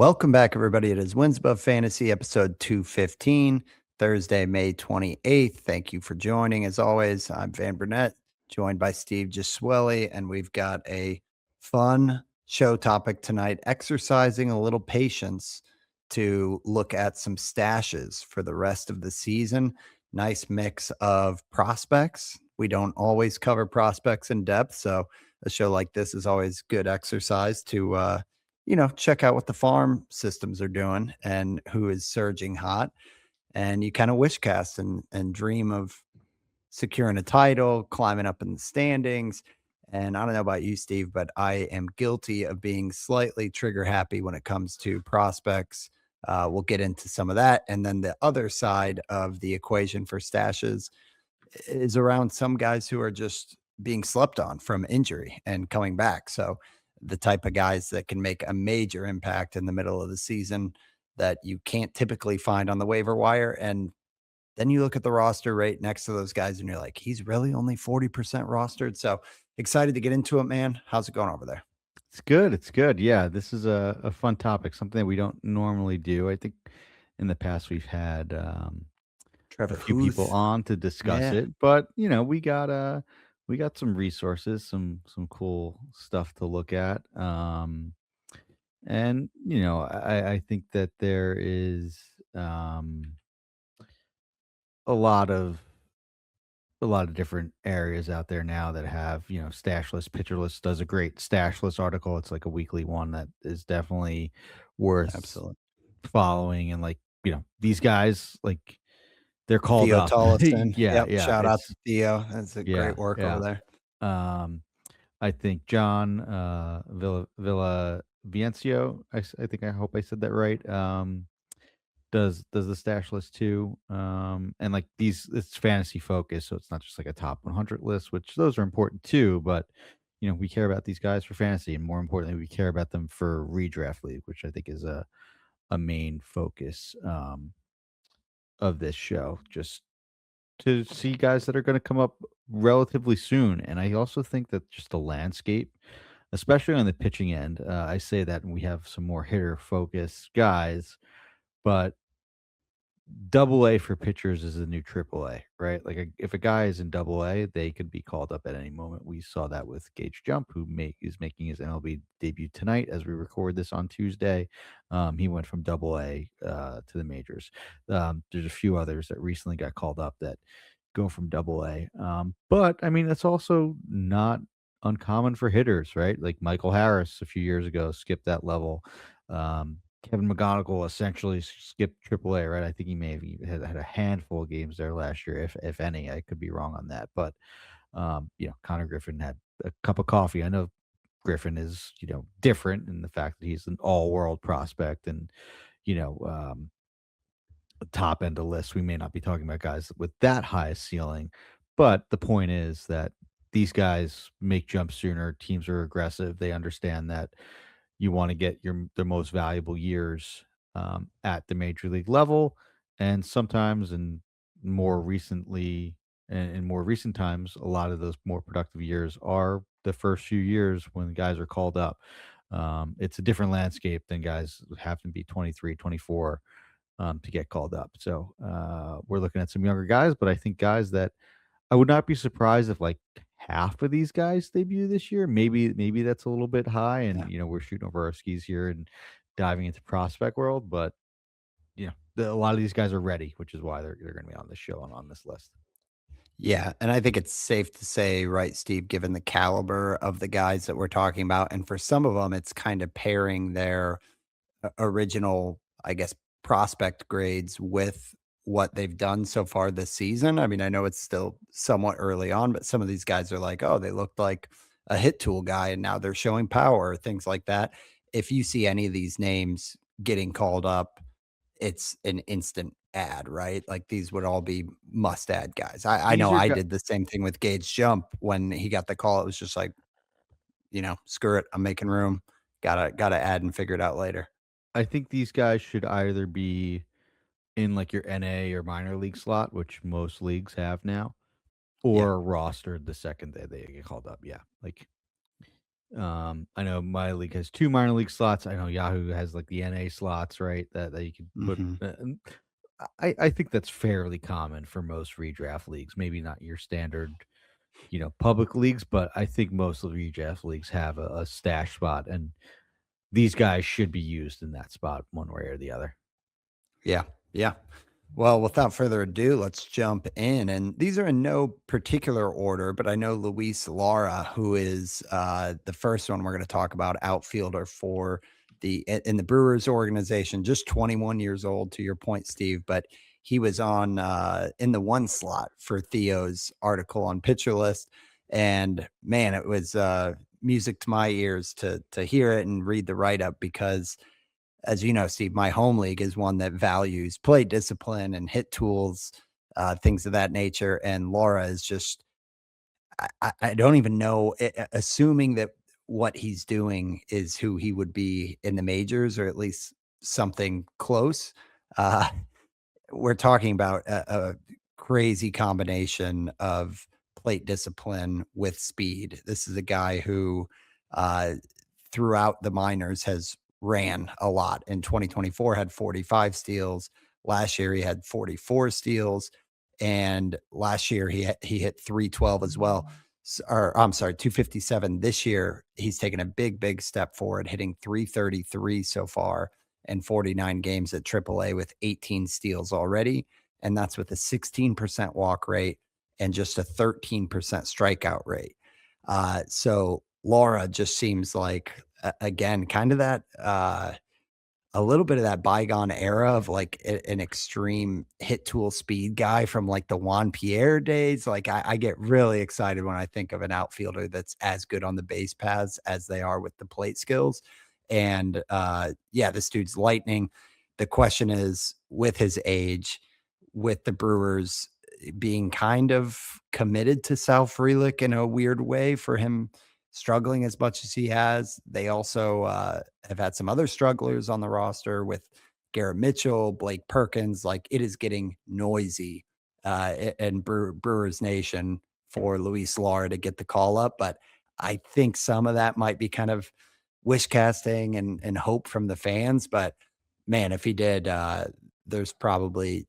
Welcome back, everybody. It is Wins Above Fantasy, episode 215, Thursday, May 28th. Thank you for joining. As always, I'm Van Burnett, joined by Steve Gesuele, and we've got a fun show topic tonight, exercising a little patience to look at some stashes for the rest of the season. Nice mix of prospects. We don't always cover prospects in depth, so a show like this is always good exercise to check out what the farm systems are doing and who is surging hot. And you kind of wish cast and dream of securing a title, climbing up in the standings. And I don't know about you, Steve, but I am guilty of being slightly trigger happy when it comes to prospects. We'll get into some of that. And then the other side of the equation for stashes is around some guys who are just being slept on from injury and coming back. So the type of guys that can make a major impact in the middle of the season that you can't typically find on the waiver wire. And then you look at the roster rate next to those guys and you're like, he's really only 40% rostered. So excited to get into it, man. How's it going over there? It's good. It's good. Yeah, this is a fun topic, something that we don't normally do. I think in the past we've had a Trevor few people Huth. on to discuss Yeah. it, but we got some resources, some cool stuff to look at. And I think that there is um a lot of different areas out there now that have, stash list, pitcher list does a great stash list article. It's like a weekly one that is definitely worth Absolutely. following. And these guys, like they're called Theo up. Tollefson. Yeah, Yep. yeah. Shout out to It's Theo. That's a yeah, great work over yeah. there. Um, I think John Villa Viencio, I think I hope I said that right. Does the stash list too, and like these it's fantasy focused, so it's not just like a top 100 list, which those are important too, but we care about these guys for fantasy, and more importantly we care about them for redraft league, which I think is a main focus of this show, just to see guys that are going to come up relatively soon. And I also think that just the landscape, especially on the pitching end, I say that we have some more hitter focused guys, but double A for pitchers is the new triple A, right? Like if a guy is in double A, they could be called up at any moment. We saw that with Gage Jump, who is making his MLB debut tonight as we record this on Tuesday. He went from double A to the majors. There's a few others that recently got called up that go from double A. But I mean, that's also not uncommon for hitters, right? Like Michael Harris a few years ago skipped that level. Kevin McGonigal essentially skipped AAA, right? I think he may have even had a handful of games there last year, if any. I could be wrong on that, but Connor Griffin had a cup of coffee. I know Griffin is different in the fact that he's an all-world prospect and you know um, top end of list. We may not be talking about guys with that high ceiling, but the point is that these guys make jumps sooner. Teams are aggressive. They understand that you want to get the most valuable years at the major league level, and sometimes, and more recently, in more recent times, a lot of those more productive years are the first few years when guys are called up. It's a different landscape than guys who happen to be 23, 24 to get called up. So we're looking at some younger guys, but I think guys that I would not be surprised if like half of these guys debut this year. Maybe that's a little bit high, and Yeah. we're shooting over our skis here and diving into prospect world. But a lot of these guys are ready, which is why they're going to be on this show and on this list. Yeah, and I think it's safe to say, right, Steve, given the caliber of the guys that we're talking about, and for some of them, it's kind of pairing their original, I guess, prospect grades with what they've done so far this season. I mean, I know it's still somewhat early on, but some of these guys are like, oh, they looked like a hit tool guy, and now they're showing power, things like that. If you see any of these names getting called up, it's an instant ad, right? Like these would all be must add guys. I These know are I guys. did the same thing with Gage Jump when he got the call. It was just like, screw it. I'm making room. Gotta add and figure it out later. I think these guys should either be in like your NA or minor league slot, which most leagues have now, Yeah. or rostered the second day they get called up. Yeah, like I know my league has 2 minor league slots. I know Yahoo has, like, the NA slots, right, that you can put, Hmm. and I think that's fairly common for most redraft leagues. Maybe not your standard, public leagues, but I think most of the redraft leagues have a stash spot, and these guys should be used in that spot one way or the other. Yeah. Yeah. Well, without further ado, let's jump in. And these are in no particular order, but I know Luis Lara, who is the first one we're going to talk about, outfielder for in the Brewers organization, just 21 years old, to your point, Steve. But he was on in the one slot for Theo's article on Pitcher List, and man, it was music to my ears to hear it and read the write up because as you know, Steve, my home league is one that values play discipline and hit tools, things of that nature. And Laura is just, I don't even know, assuming that what he's doing is who he would be in the majors or at least something close. Uh, we're talking about a crazy combination of plate discipline with speed. This is a guy who, uh, throughout the minors, has ran a lot. In 2024, had 45 steals. Last year, he had 44 steals, and last year he hit 312 as well. Or I'm sorry, 257. This year, he's taken a big step forward, hitting 333 so far and 49 games at AAA with 18 steals already. And that's with a 16% walk rate and just a 13% strikeout rate. So Laura just seems like, again, kind of that a little bit of that bygone era of like an extreme hit tool speed guy from like the Juan Pierre days. Like I get really excited when I think of an outfielder that's as good on the base paths as they are with the plate skills. And yeah, this dude's lightning. The question is, with his age, with the Brewers being kind of committed to Sal Frelick in a weird way for him struggling as much as he has. They also have had some other strugglers on the roster with Garrett Mitchell, Blake Perkins. Like it is getting noisy in Brewers Nation for Luis Lara to get the call up. But I think some of that might be kind of wish casting and hope from the fans. But man, if he did, there's probably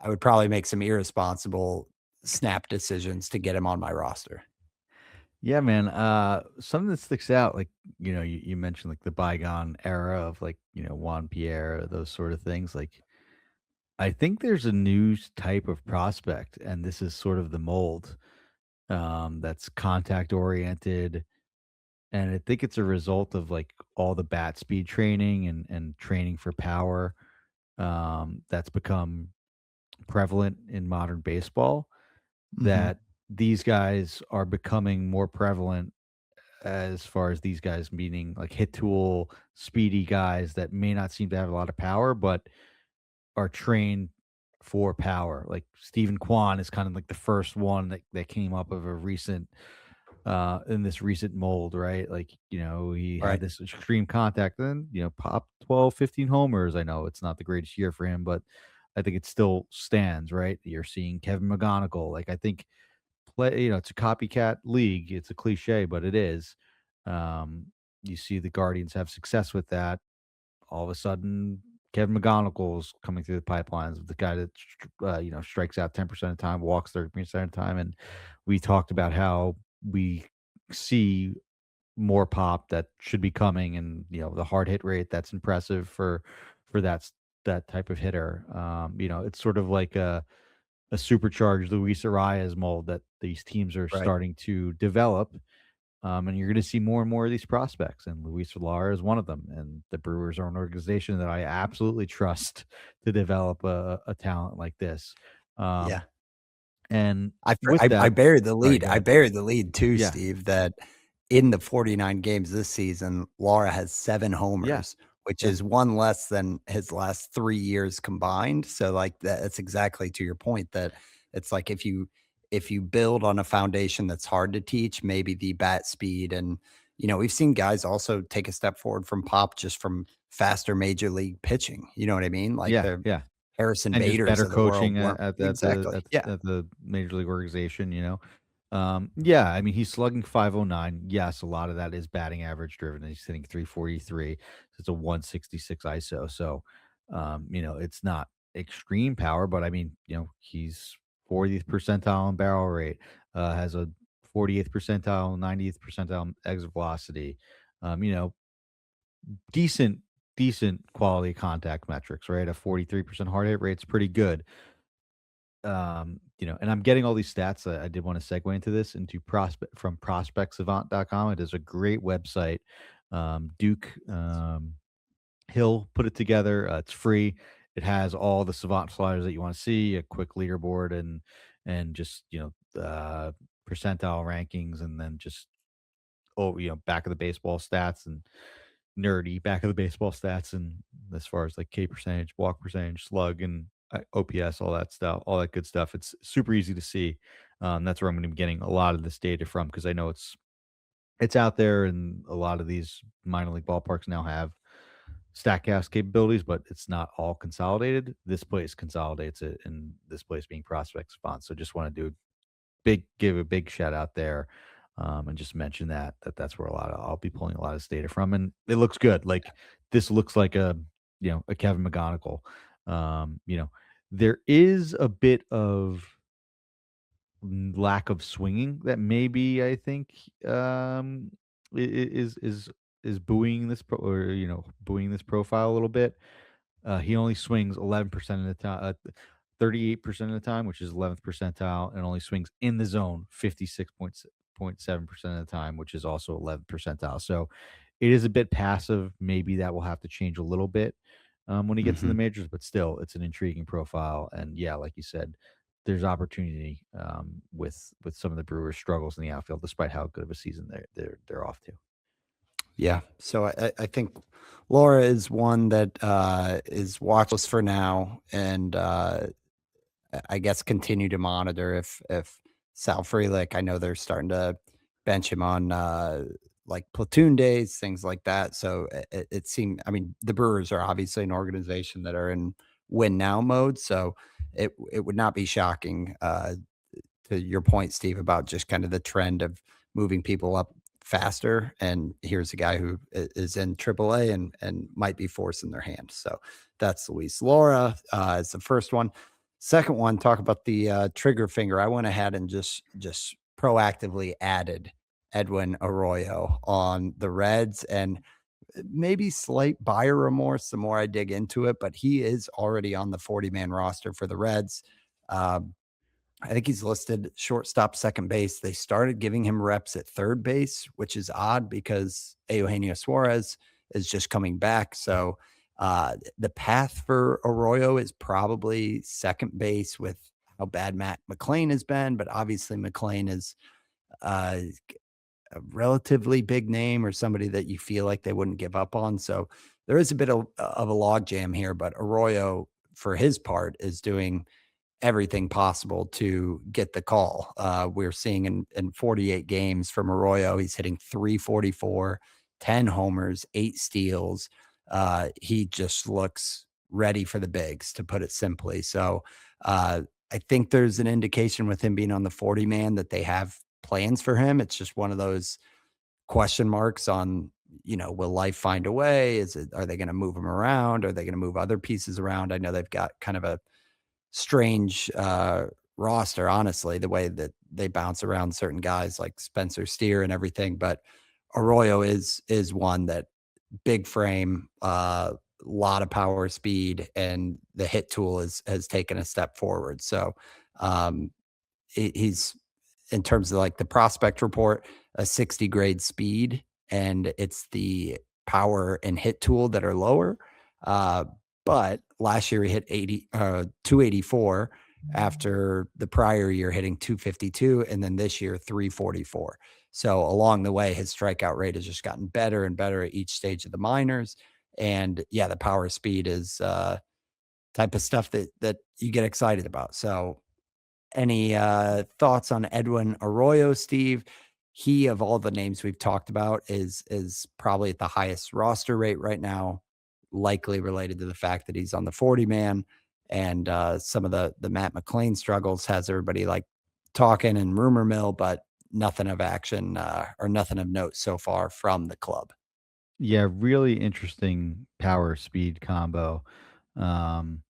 I would probably make some irresponsible snap decisions to get him on my roster. Yeah, man. Something that sticks out, like, you mentioned like the bygone era of like, Juan Pierre, those sort of things. Like, I think there's a new type of prospect, and this is sort of the mold, that's contact oriented. And I think it's a result of like all the bat speed training and training for power, that's become prevalent in modern baseball, Mhm. that these guys are becoming more prevalent as far as these guys meaning like hit tool, speedy guys that may not seem to have a lot of power, but are trained for power. Like Stephen Kwan is kind of like the first one that came up of a recent in this recent mold, right? Like, he had Right. this extreme contact, then, pop 12, 15 homers. I know it's not the greatest year for him, but I think it still stands, right? You're seeing Kevin McGonigal. Like I think it's a copycat league. It's a cliche, but it is. Um, you see the Guardians have success with that. All of a sudden, Kevin McGonigal's coming through the pipelines of the guy that strikes out 10% of the time, walks 30% of the time, and we talked about how we see more pop that should be coming, and the hard hit rate that's impressive for that type of hitter. It's sort of like a supercharged Luis Arias mold that these teams are Right. starting to develop. And you're going to see more and more of these prospects, and Luis Lara is one of them. And the Brewers are an organization that I absolutely trust to develop a talent like this. Yeah. Um, and I fr with I that, buried the sorry, lead. go I ahead. buried the lead too, Yeah, Steve, that in the 49 games this season, Laura has 7 yeah, homers, which yeah, is 1 less than his last 3 years combined. So, like, that's exactly to your point that it's like if you build on a foundation that's hard to teach, maybe the bat speed and, we've seen guys also take a step forward from pop just from faster major league pitching. You know what I mean? Like, yeah, the yeah. Harrison And just Baders better of the world coaching weren't at the exactly. Yeah. at the major league organization. Yeah, I mean, he's slugging 509. Yes, a lot of that is batting average driven. He's hitting 343. So it's a 166 ISO. So, it's not extreme power, but I mean, he's 40th percentile in barrel rate, has a 48th percentile, 90th percentile exit velocity. You know, decent, decent quality contact metrics, right? A 43% hard hit rate's pretty good. And I'm getting all these stats. I did want to segue into this into prospectsavant.com. It is a great website. Duke Hill put it together. It's free. It has all the savant sliders that you want to see, a quick leaderboard, and just percentile rankings, and then just back of the baseball stats and nerdy back of the baseball stats, and as far as like K percentage, walk percentage, slug, and OPS, all that stuff, all that good stuff. It's super easy to see. That's where I'm going to be getting a lot of this data from because I know it's out there, and a lot of these minor league ballparks now have Statcast capabilities, but it's not all consolidated. This place consolidates it, and this place being Prospect Savant. So just want to do give a big shout out there, and just mention that's where I'll be pulling a lot of this data from, and it looks good. Like this looks like a Kevin McGonigal. There is a bit of lack of swinging that maybe I think is buoying this buoying this profile a little bit. He only swings 11% of the time, 38% of the time, which is 11th percentile, and only swings in the zone 56.7% of the time, which is also 11th percentile. So it is a bit passive. Maybe that will have to change a little bit when he gets in the Mhm. majors, but still, it's an intriguing profile. And yeah, like you said, there's opportunity with some of the Brewers' struggles in the outfield, despite how good of a season they're off to. Yeah. So I think Laura is one that is watchless for now, and I guess continue to monitor if Sal Frelick. I know they're starting to bench him on like platoon days, things like that. So it seemed. I mean, the Brewers are obviously an organization that are in win now mode, so it would not be shocking to your point, Steve, about just kind of the trend of moving people up faster. And here's a guy who is in AAA and might be forcing their hand. So that's Luis Laura is the first one. Second one, talk about the trigger finger. I went ahead and just proactively added Edwin Arroyo on the Reds, and maybe slight buyer remorse the more I dig into it, but he is already on the 40-man roster for the Reds. Um, I think he's listed shortstop, second base. They started giving him reps at third base, which is odd because Eugenio Suarez is just coming back. So the path for Arroyo is probably second base with how bad Matt McLean has been. But obviously, McLean is uh, a relatively big name or somebody that you feel like they wouldn't give up on. So there is a bit of a logjam here. But Arroyo, for his part, is doing everything possible to get the call. We're seeing in 48 games from Arroyo, he's hitting 344, 10 homers, 8 steals. He just looks ready for the bigs, to put it simply. So I think there's an indication with him being on the 40 man that they have plans for him. It's just one of those question marks on, will life find a way? Are they going to move him around? Are they going to move other pieces around? I know they've got kind of a strange roster, honestly, the way that they bounce around certain guys like Spencer Steer and everything. But Arroyo is one that big frame, lot of power, speed, and the hit tool has taken a step forward. So um, he's, in terms of like the prospect report, a 60 grade speed, and it's the power and hit tool that are lower. Uh, but last year he hit 284 after the prior year hitting 252, and then this year 344. So along the way, his strikeout rate has just gotten better and better at each stage of the minors. And yeah, the power speed is type of stuff that you get excited about. So any thoughts on Edwin Arroyo, Steve? He, of all the names we've talked about, is probably at the highest roster rate right now, likely related to the fact that he's on the 40 man, and some of the Matt McLean struggles has everybody like talking and rumor mill, but nothing of action or nothing of note so far from the club. Yeah, really interesting power speed combo. Um,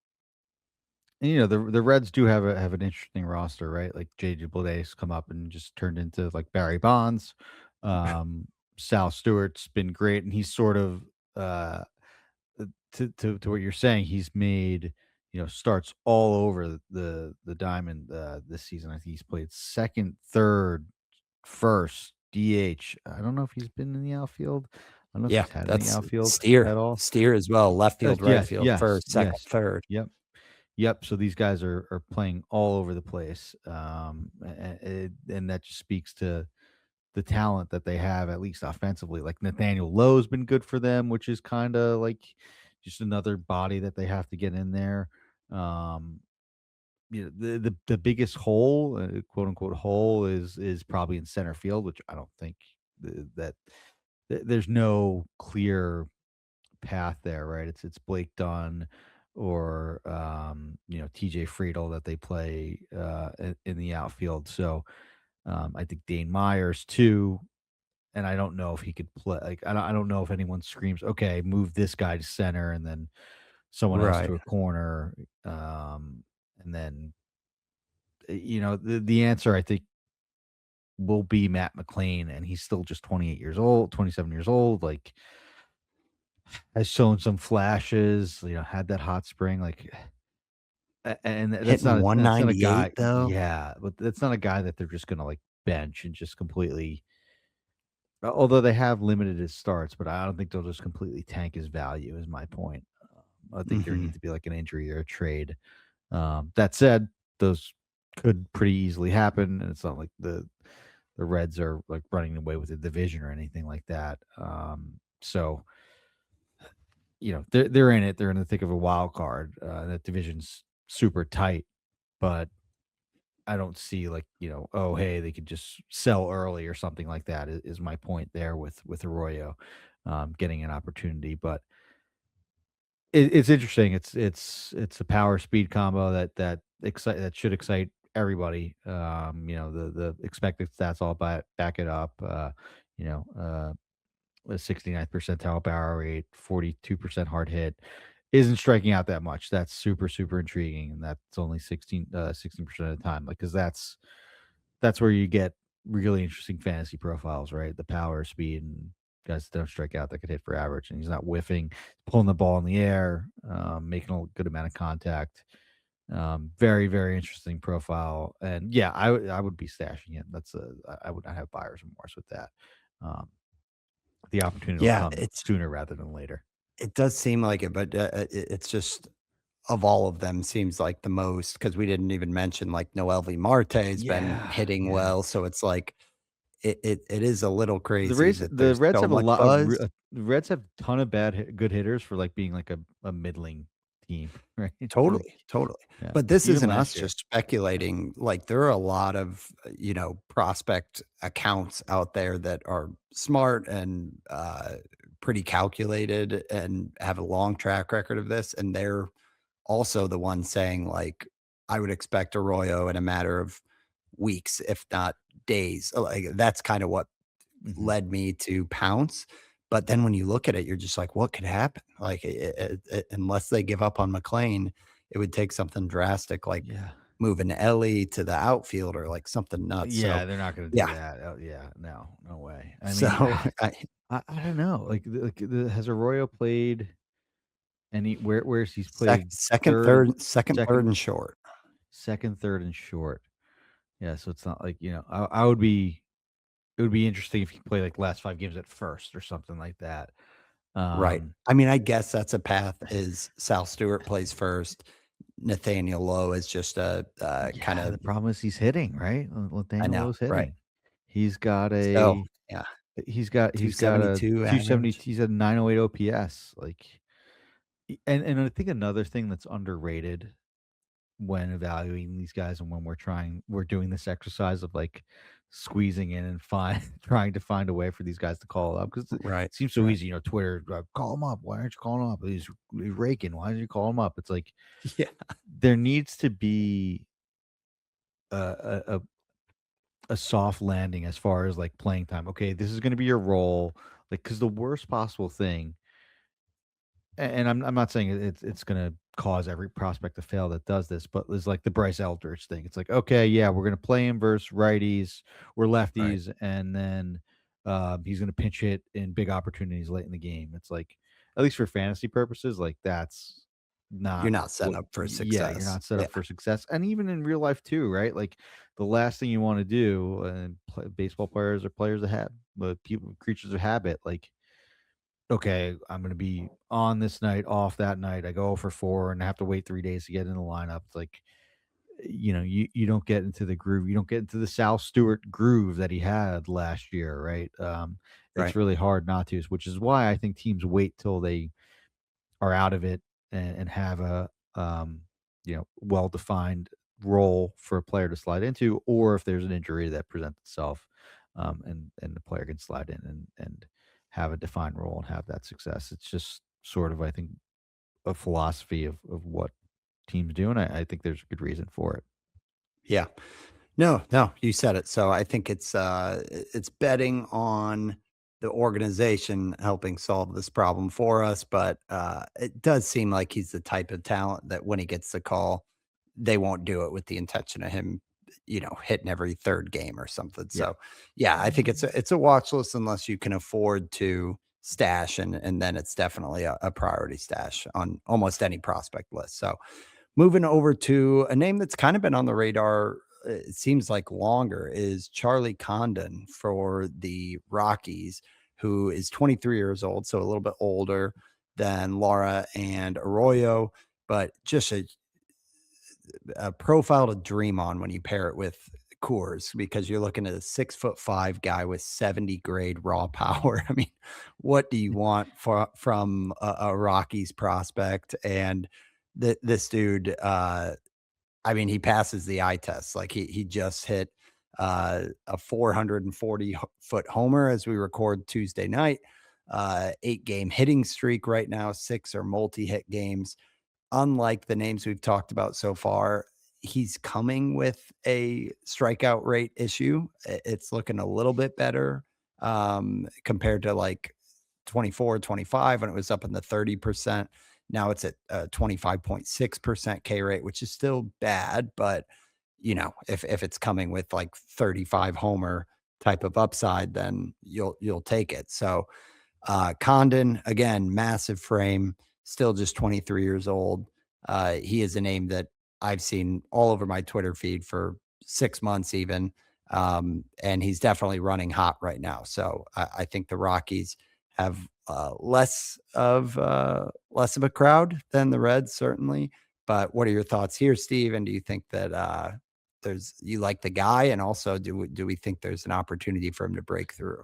and the Reds do have an interesting roster, right? Like JJ Bleday's come up and just turned into like Barry Bonds. Um, Sal Stewart's been great, and he's sort of uh to what you're saying, he's made, starts all over the diamond this season. I think he's played second, third, first, DH. I don't know if he's been in the outfield. I don't know if Yeah, he's had any that's outfield steer at all. steer as well. Left field, right Yes, field, yes, first, second, yes. third. Yep. Yep. So these guys are playing all over the place. And that just speaks to the talent that they have, at least offensively. Like Nathaniel Lowe's been good for them, which is kind of like just another body that they have to get in there. Um, the biggest hole, quote unquote hole, is probably in center field, which I don't think that there's no clear path there, right? It's Blake Dunn or TJ Friedel that they play in the outfield. So I think Dane Myers too, and I don't know if he could play. Like I don't know if anyone screams, "Okay, move this guy to center," and then someone else Right. to a corner, and then the answer I think will be Matt McLean, and he's still just 28 years old, 27 years old. Like has shown some flashes, had that hot spring, like, and Hitting that's not a guy. 198 though. Yeah, but that's not a guy that they're just gonna like bench and just completely. Although they have limited his starts, but I don't think they'll just completely tank his value. Is my point. I think there Mhm. needs to be like an injury or a trade. That said, those could pretty easily happen, and it's not like the Reds are like running away with the division or anything like that. So they're in it. They're in the thick of a wild card. That division's super tight, but I don't see like oh hey, they could just sell early or something like that. Is my point there with Arroyo getting an opportunity, but it's interesting. It's a power speed combo that should excite everybody. The expected stats all back it up. You know, a 69th percentile barrel rate, 42% hard hit, isn't striking out that much. That's super, super intriguing. And that's only 16% of the time. Like, cause that's where you get really interesting fantasy profiles, right? The power, speed, and guys that don't strike out that could hit for average. And he's not whiffing, pulling the ball in the air, making a good amount of contact. Very, very interesting profile. And yeah, I would be stashing it. I would not have buyer's remorse with that. Um, the opportunity will Yeah, come sooner rather than later. it does seem like it, but it's just of all of them seems like the most because we didn't even mention like Noelvi Marte has been Yeah, hitting yeah. well, so it's like it is a little The crazy Rays that the there's Reds so have a much lot of buzz. the Reds have ton of good hitters for, like, being, like, a middling team, right? Like, Totally, totally. yeah, But this even isn't us last year. just speculating. Like there are a lot of, prospect accounts out there that are smart and pretty calculated and have a long track record of this. And they're also the ones saying, like, I would expect Arroyo in a matter of weeks, if not days. Like that's kind of what Mhm. led me to pounce. But then when you look at it, you're just like, what could happen? Like, unless they give up on McLean, it would take something drastic, like Yeah. moving Ellie to the outfield or like something nuts. So, Yeah, they're not gonna do yeah. that. Oh, yeah, no way. I So mean, I, I don't know, has Arroyo played where's he's played third, second, third, second and short. second, third, and short. Yeah, so it's not like, I would be it would be interesting if he played, like, last 5 games at first or something like that. Right. Um, I mean, I guess that's a path is Sal Stewart plays first. Nathaniel Lowe is just a kind yeah, of, the problem is he's hitting, right? I Nathaniel know. Lowe's Right. hitting. He's got So, a yeah, he's got a 272 270, average. he's a 908 OPS, like, and I think another thing that's underrated when evaluating these guys and when we're doing this exercise of, like, squeezing in and find trying to find a way for these guys to call up, 'cause it Right. seems so Right. easy, Twitter, "Call him up. Why aren't you calling him up? He's raking. Why didn't you call him up?" It's like, Yeah. there needs to be a a soft landing as far as like playing time. Okay, this is going to be your role. Like, because the worst possible thing, and I'm not saying it's going to cause every prospect to fail that does this, but it's like the Bryce Eldridge thing. It's like, okay, yeah, we're going to play him versus righties or Right. lefties, and then he's going to pinch hit in big opportunities late in the game. It's like, at least for fantasy purposes, like that's You're not not set what. up for Yeah, you're success. not set Yeah. up for success, and even in real life too, right? Like the last thing you want to do, and baseball players are players of habit, but people creatures of habit, like okay, I'm gonna be on this night, off that night. I go for 4 and I have to wait 3 days to get in the lineup. It's like, you don't get into the groove. You don't get into the Sal Stewart groove that he had last year, right? It's Right. really hard not to, which is why I think teams wait till they are out of it and have a well defined role for a player to slide into, or if there's an injury that presents itself, and the player can slide in and have a defined role and have that success. It's just sort of, I think, a philosophy of what teams do, and I think there's a good reason for it. Yeah. No, no, you said it. So I think it's betting on the organization helping solve this problem for us, but it does seem like he's the type of talent that when he gets the call, they won't do it with the intention of him, hitting every third game or something. Yeah. So yeah, I think it's a watch list unless you can afford to stash, and then it's definitely a priority stash on almost any prospect list. So moving over to a name that's kind of been on the radar, it seems like longer, is Charlie Condon for the Rockies, who is 23 years old, so a little bit older than Lara and Arroyo, but just a profile to dream on when you pair it with Coors, because you're looking at a 6'5" guy with 70 grade raw power. I mean, what do you want from a Rockies prospect? And this dude, I mean, he passes the eye test. Like he just hit a 440-foot homer as we record Tuesday night. 8-game hitting streak right now. 6 are multi-hit games. Unlike the names we've talked about so far, he's coming with a strikeout rate issue. It's looking a little bit better compared to like 24, 25 when it was up in the 30%. Now it's at 25.6% K rate, which is still bad, but if it's coming with like 35 homer type of upside, then you'll take it. So Condon, again, massive frame, still just 23 years old. He is a name that I've seen all over my Twitter feed for 6 months, even. And he's definitely running hot right now. So I think the Rockies have less of a crowd than the Reds, certainly. But what are your thoughts here, Steve? And do you think that you like the guy, and also do we think there's an opportunity for him to break through?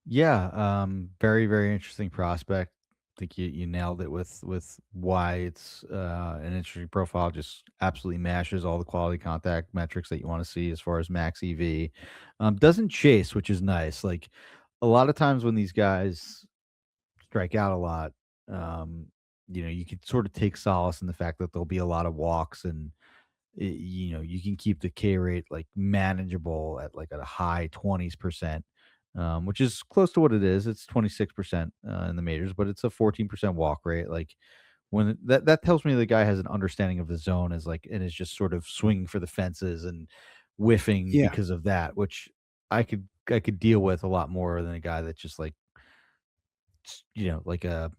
Yeah, very, very interesting prospect. I think you nailed it with why it's an interesting profile. Just absolutely mashes all the quality contact metrics that you want to see as far as max EV. Doesn't chase, which is nice. Like a lot of times when these guys strike out a lot, um, you could sort of take solace in the fact that there'll be a lot of walks and you can keep the K rate like manageable at like at a high 20s%, which is close to what it is. It's 26% in the majors, but it's a 14% walk rate. Like that tells me the guy has an understanding of the zone as like and is just sort of swinging for the fences and whiffing Yeah. because of that, which I could deal with a lot more than a guy that just like like a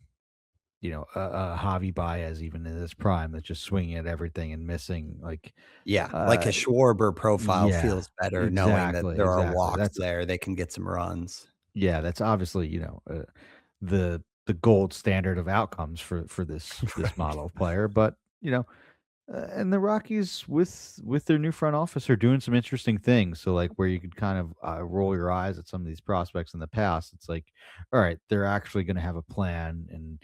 Javi Baez even in his prime that's just swinging at everything and missing like Yeah, like a uh Schwarber profile yeah, feels better knowing that exactly, there are exactly. walks That's there, they can get some runs. yeah, that's obviously, the gold standard of outcomes for this Right. model of player, but, and the Rockies with their new front office are doing some interesting things. So, like, where you could kind of, roll your eyes at some of these prospects in the past, it's like, all right, they're actually gonna have a plan and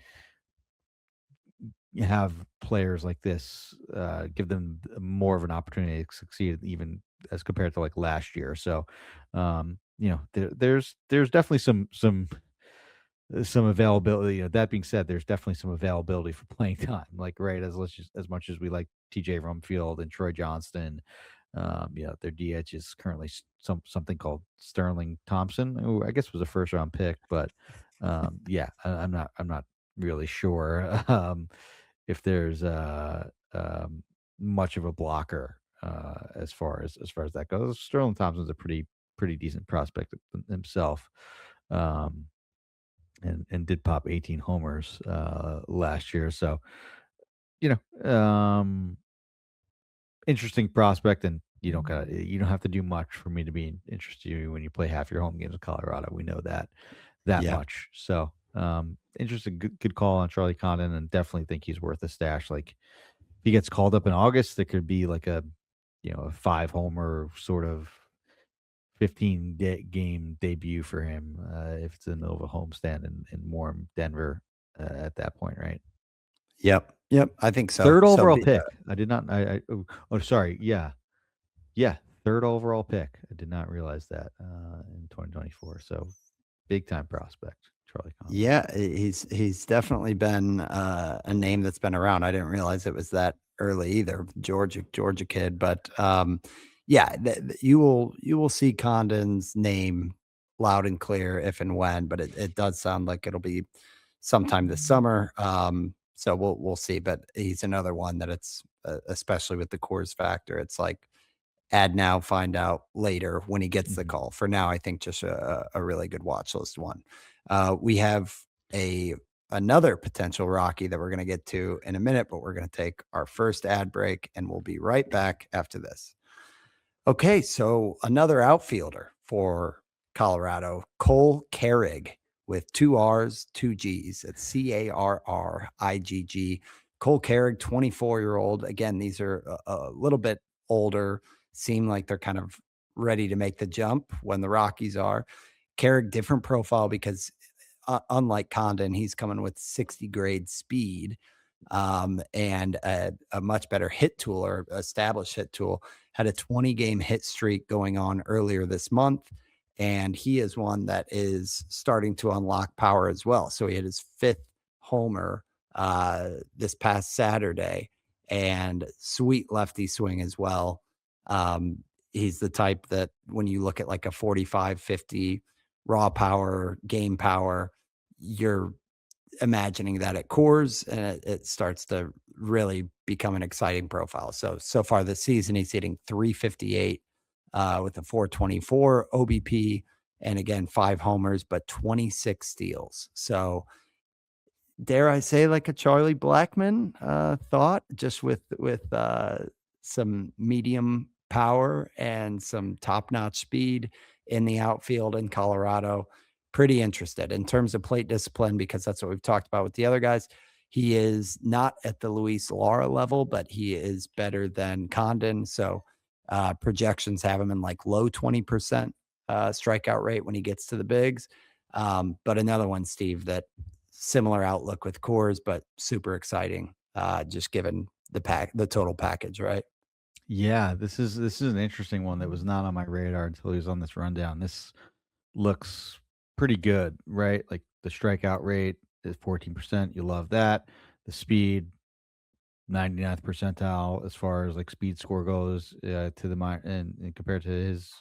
you have players like this, give them more of an opportunity to succeed even as compared to like last year. So, there's definitely some availability. That being said, there's definitely some availability for playing time. Like right as much as we like TJ Rumfield and Troy Johnston, Their DH is currently something called Sterling Thompson, who I guess was a first round pick, but I'm not really sure if there's much of a blocker as far as that goes. Sterling Thompson's a pretty decent prospect himself, um, and did pop 18 homers last year. So you interesting prospect, and you don't have to do much for me to be interested in you when you play half your home games in Colorado. We know that Yeah. much. So interesting, good call on Charlie Condon, and definitely think he's worth a stash. Like if he gets called up in August, there could be like a 5 homer sort of 15 game debut for him if it's in the middle of a homestand in warm Denver at that point, right? Yep. Yep. I think so. Third So overall pick. I did not. Sorry. Yeah, yeah. Third overall pick. I did not realize that in 2024. So big time prospect, Charlie Condon. yeah, he's definitely been a name that's been around. I didn't realize it was that early either. Georgia kid, but yeah, you will see Condon's name loud and clear if and when, but it does sound like it'll be sometime this summer. So we'll see. But he's another one that it's especially with the Coors factor. It's like add now, find out later when he gets the Mhm. call. For now, I think just a really good watch list one. We have another potential Rocky that we're going to get to in a minute, but we're going to take our first ad break and we'll be right back after this. Okay, so another outfielder for Colorado, Cole Carrig with 2 R's, 2 G's. It's Carrigg. Cole Carrig, 24-year-old. Again, these are a little bit older, seem like they're kind of ready to make the jump when the Rockies are. Carrig, different profile because unlike Condon, he's coming with 60 grade speed and a much better hit tool or established hit tool. Had a 20-game hit streak going on earlier this month. And he is one that is starting to unlock power as well. So he had his 5th homer this past Saturday and sweet lefty swing as well. He's the type that when you look at like a 45, 50 raw power, game power, you're imagining that at Coors, and it starts to really become an exciting profile. So far this season, he's hitting 358 with a 424 OBP, and again 5 homers, but 26 steals. So dare I say, like a Charlie Blackman thought, just with some medium power and some top notch speed in the outfield in Colorado. Pretty interested in terms of plate discipline because that's what we've talked about with the other guys. He is not at the Luis Lara level, but he is better than Condon. So projections have him in like low 20% strikeout rate when he gets to the bigs. But another one, Steve, that similar outlook with Coors, but super exciting. Just given the total package, right? Yeah, this is an interesting one that was not on my radar until he was on this rundown. This looks pretty good, right? Like the strikeout rate is 14%. You love that. The speed, 99th percentile as far as like speed score goes to the mind and compared to his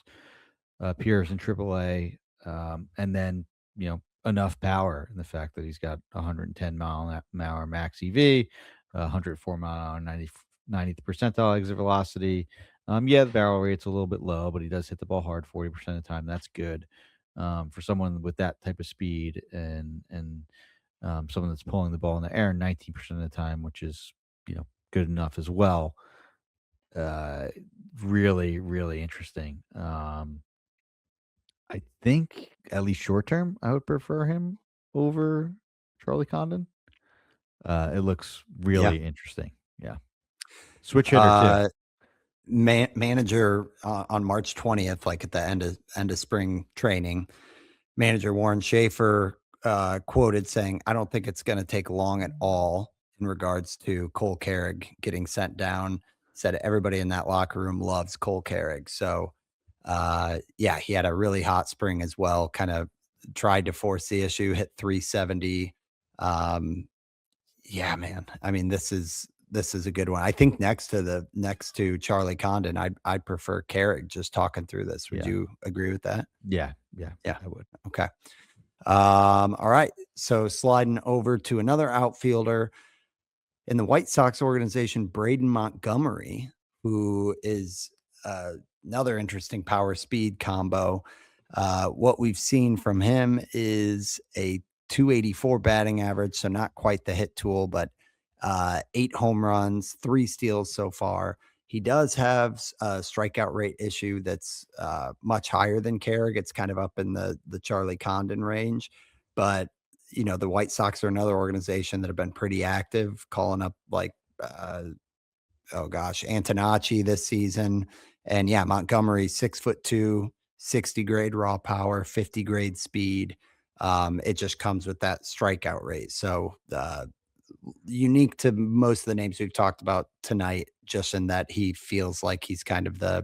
peers in AAA. And then, enough power in the fact that he's got 110-mile-an-hour max EV, 104-mile-an-hour 90th percentile exit velocity. The barrel rate's a little bit low, but he does hit the ball hard 40% of the time. That's good for someone with that type of speed and someone that's pulling the ball in the air 19% of the time, which is good enough as well. Uh, Really, really interesting. I think at least short term, I would prefer him over Charlie Condon. It looks Yeah. really interesting. Yeah, switch hitter too. Uh, Manager on March 20th, like at the end of spring training, manager Warren Schaefer quoted saying, "I don't think it's going to take long at all in regards to Cole Carrig getting sent down." Said everybody in that locker room loves Cole Carrig. So, yeah, he had a really hot spring as well. Kind of tried to force the issue, hit 370. Yeah, man. I mean, this is a good one. I think next to Charlie Condon, I'd prefer Carrick. Just talking through this, would Yeah. you agree with that? Yeah. Yeah. I would. Okay. All right. So sliding over to another outfielder in the White Sox organization, Braden Montgomery, who is another interesting power speed combo. What we've seen from him is a 284 batting average, so not quite the hit tool, but 8 home runs, 3 steals so far. He does have a strikeout rate issue that's much higher than Carrick. It's kind of up in the Charlie Condon range, but the White Sox are another organization that have been pretty active, calling up like Antonacci this season. And yeah, Montgomery, 6'2", 60 grade raw power, 50 grade speed. It just comes with that strikeout rate. So unique to most of the names we've talked about tonight, just in that he feels like he's kind of the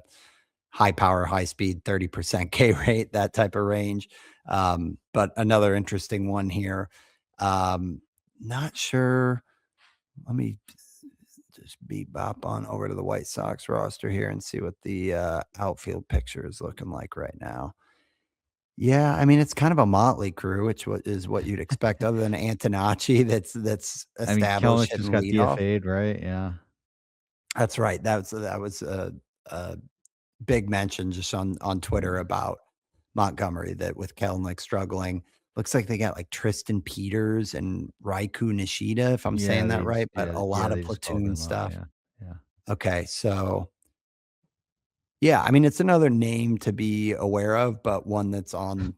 high power, high speed, 30% K rate, that type of range. But another interesting one here. Not sure. Let me just bop on over to the White Sox roster here and see what the outfield picture is looking like right now. Yeah, I mean, it's kind of a motley crew, which is what you'd expect, other than Antonacci, that's I mean, established Kelenic just hitting got leadoff. DFA'd, right? Yeah. That's right. That was a big mention just on Twitter about Montgomery, that with Kelenic struggling, looks like they got like Tristan Peters and Raikou Nishida, if I'm saying that right, but a lot of They just called platoon them up. stuff. Yeah. Yeah. Okay, so yeah, I mean, it's another name to be aware of, but one that's on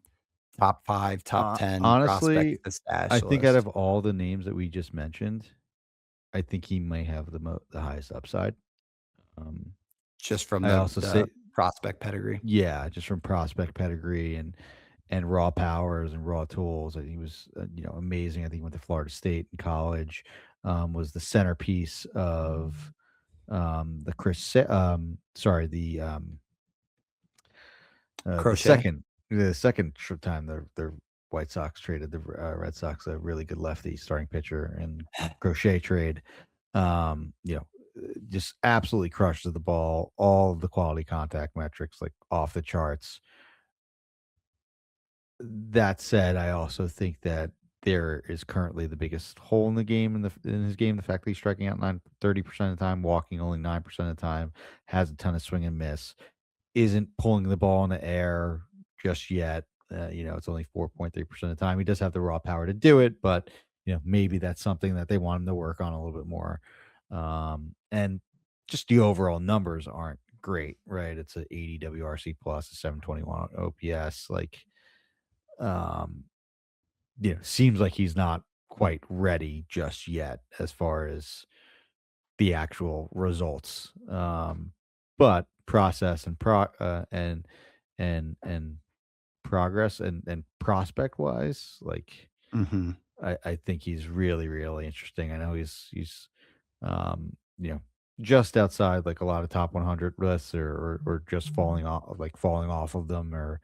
top 5, top 10 prospects Honestly, to I stash think out of list, all the names that we just mentioned, I think he may have the highest upside. Um, just from I the also the say, prospect pedigree. yeah, just from prospect pedigree and raw powers and raw tools. I think he was, amazing. I think he went to Florida State in college. Was the centerpiece of the Chris. Sorry, the Crochet? second time the White Sox traded the Red Sox a really good lefty starting pitcher and Crochet trade. Just absolutely crushes the ball. All of the quality contact metrics like off the charts. That said, I also think that there is currently the biggest hole in the game in his game. The fact that he's striking out 30% of the time, walking only 9% of the time, has a ton of swing and miss, isn't pulling the ball in the air just yet. It's only 4.3% of the time. He does have the raw power to do it, but maybe that's something that they want him to work on a little bit more. And just the overall numbers aren't great, right? It's a 80 WRC plus, a 721 OPS. Like, um, seems like he's not quite ready just yet as far as the actual results. But process and and progress and prospect wise, like Mhm. I think he's really, really interesting. I know he's um, you know, just outside like a lot of top 100 lists or just falling off of them or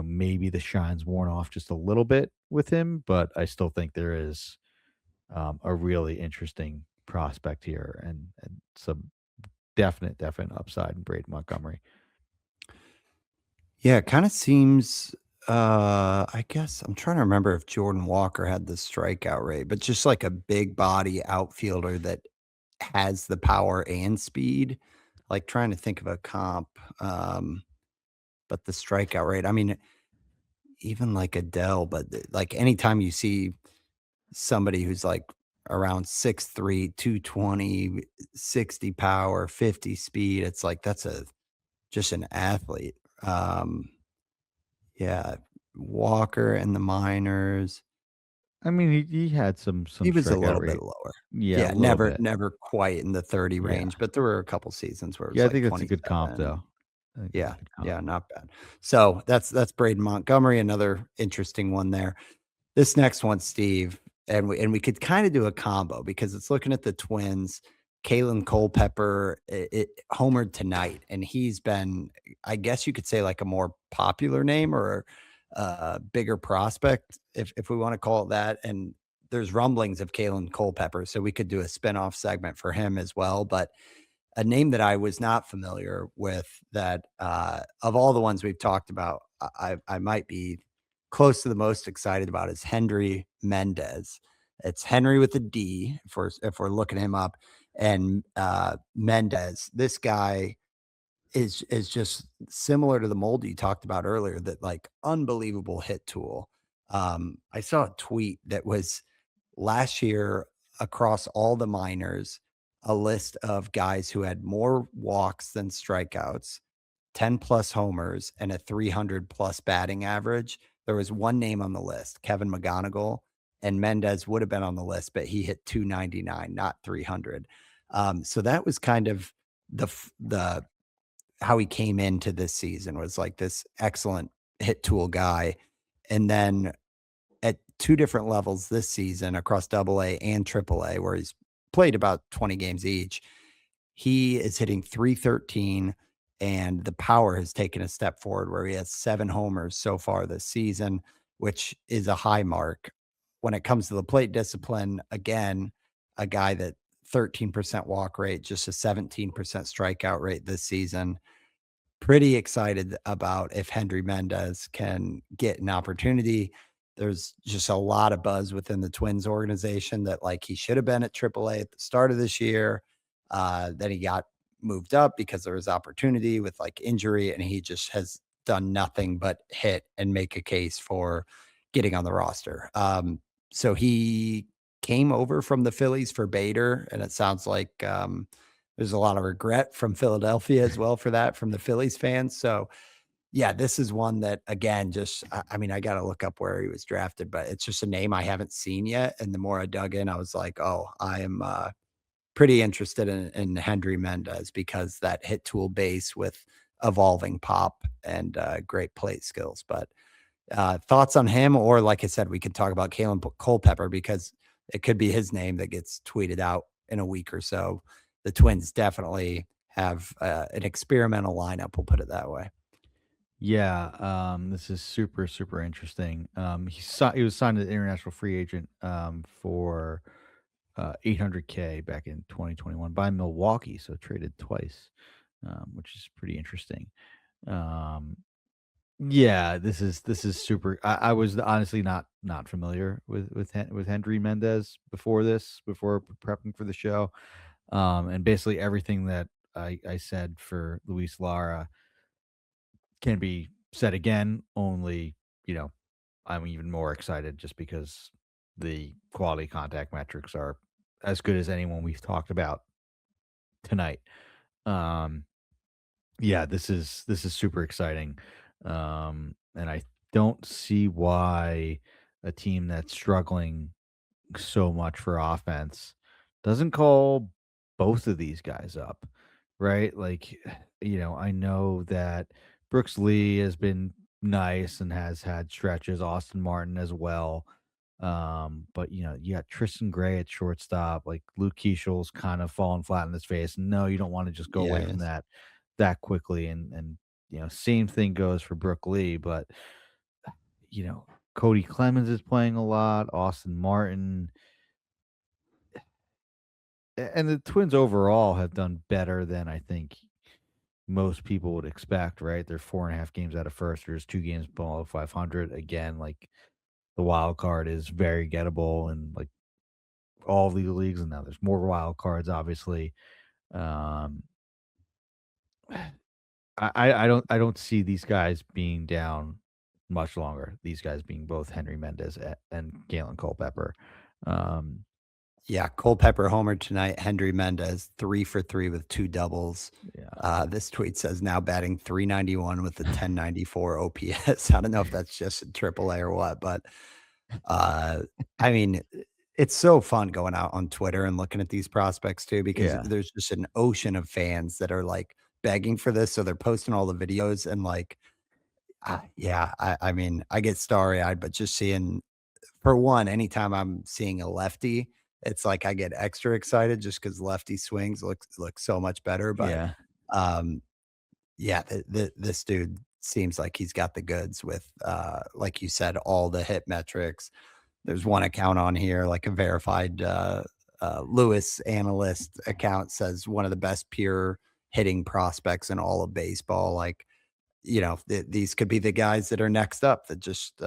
maybe the shine's worn off just a little bit with him, but I still think there is a really interesting prospect here and some definite upside in Braden Montgomery. Yeah, it kinda seems, I guess I'm trying to remember if Jordan Walker had the strikeout rate, but just like a big body outfielder that has the power and speed, like, trying to think of a comp, but the strikeout rate, I mean, even like Adele, but, like, anytime you see somebody who's, like, around 6'3", 220, 60 power, 50 speed, it's like, that's just an athlete. Yeah, Walker in the minors, I mean, he had some he was a strikeout little bit rate. lower. Yeah, a Yeah, little never bit. never quite in the 30 Yeah. range, but there were a couple seasons where it was Yeah, I like think that's a good comp 27. though. I think that's a Yeah, good comp. yeah, not bad. So, that's Braden Montgomery, another interesting one there. This next one, Steve, and we could kinda do a combo because it's looking at the Twins. Kalen Cullpepper homered tonight, and he's been, I guess you could say, like a more popular name or a bigger prospect, if we wanna call it that, and there's rumblings of Kalen Cullpepper, so we could do a spinoff segment for him as well. But a name that I was not familiar with that of all the ones we've talked about, I might be close to the most excited about is Henry Mendez. It's Henry with a D if we're looking him up, and Mendez. This guy is just similar to the mold you talked about earlier. That like unbelievable hit tool. I saw a tweet that was last year across all the minors, a list of guys who had more walks than strikeouts, 10 plus homers, and a 300 plus batting average. There was one name on the list, Kevin McGonigal, and Mendez would have been on the list, but he hit 299, not 300. So that was kind of the how he came into this season was like this excellent hit tool guy. And then at two different levels this season across double A and triple A, where he's played about 20 games each, he is hitting 313 and the power has taken a step forward where he has 7 homers so far this season, which is a high mark. When it comes to the plate discipline, again, a guy that 13% walk rate, just a 17% strikeout rate this season. Pretty excited about if Henry Mendez can get an opportunity. There's just a lot of buzz within the Twins organization that like he should have been at AAA at the start of this year. Then he got moved up because there was opportunity with like injury, and he just has done nothing but hit and make a case for getting on the roster. So he came over from the Phillies for Bader, and it sounds like there's a lot of regret from Philadelphia as well for that, from the Phillies fans. So, yeah, this is one that, again, just, I mean, I got to look up where he was drafted, but it's just a name I haven't seen yet. And the more I dug in, I was like, oh, I am pretty interested in Henry Mendez because that hit tool base with evolving pop and great plate skills. But thoughts on him, or like I said, we could talk about Kalen Cullpepper because it could be his name that gets tweeted out in a week or so. The Twins definitely have an experimental lineup. We'll put it that way. Yeah, this is super, super interesting. He was signed as an international free agent for 800K back in 2021 by Milwaukee, so traded twice, which is pretty interesting. Um, yeah, this is super. I was honestly not familiar with Henry Mendez before prepping for the show, and basically everything that I said for Luis Lara can be said again. Only I'm even more excited just because the quality contact metrics are as good as anyone we've talked about tonight. Um, yeah, this is super exciting. And I don't see why a team that's struggling so much for offense doesn't call both of these guys up, right? Like, I know that Brooks Lee has been nice and has had stretches, Austin Martin as well. But you got Tristan Gray at shortstop, like Luke Keishel's kind of falling flat in his face. No, you don't want to just go Yeah, away from that quickly. And same thing goes for Brooke Lee, but Cody Clemens is playing a lot, Austin Martin, and the Twins overall have done better than I think most people would expect, right? They're 4.5 games out of first. There's 2 games below 500. Again, like the wild card is very gettable and like all of the leagues, and now there's more wild cards, obviously. Um, I don't see these guys being down much longer. These guys being both Henry Mendez and Galen Culpepper. Um, yeah. Culpepper homer tonight. Henry Mendez 3 for 3 with 2 doubles. yeah, This tweet says now batting 391 with a 1094 OPS. I don't know if that's just in AAA or what, but I mean, it's so fun going out on Twitter and looking at these prospects too, because yeah, there's just an ocean of fans that are like begging for this. So they're posting all the videos and like, yeah, I mean, I get starry eyed, but just seeing, for one, anytime I'm seeing a lefty, it's like I get extra excited just because lefty swings look so much better. But yeah. um, yeah, this dude seems like he's got the goods with, like you said, all the hit metrics. there's one account on here, like a verified Lewis analyst account says one of the best pure hitting prospects in all of baseball. Like, these could be the guys that are next up that just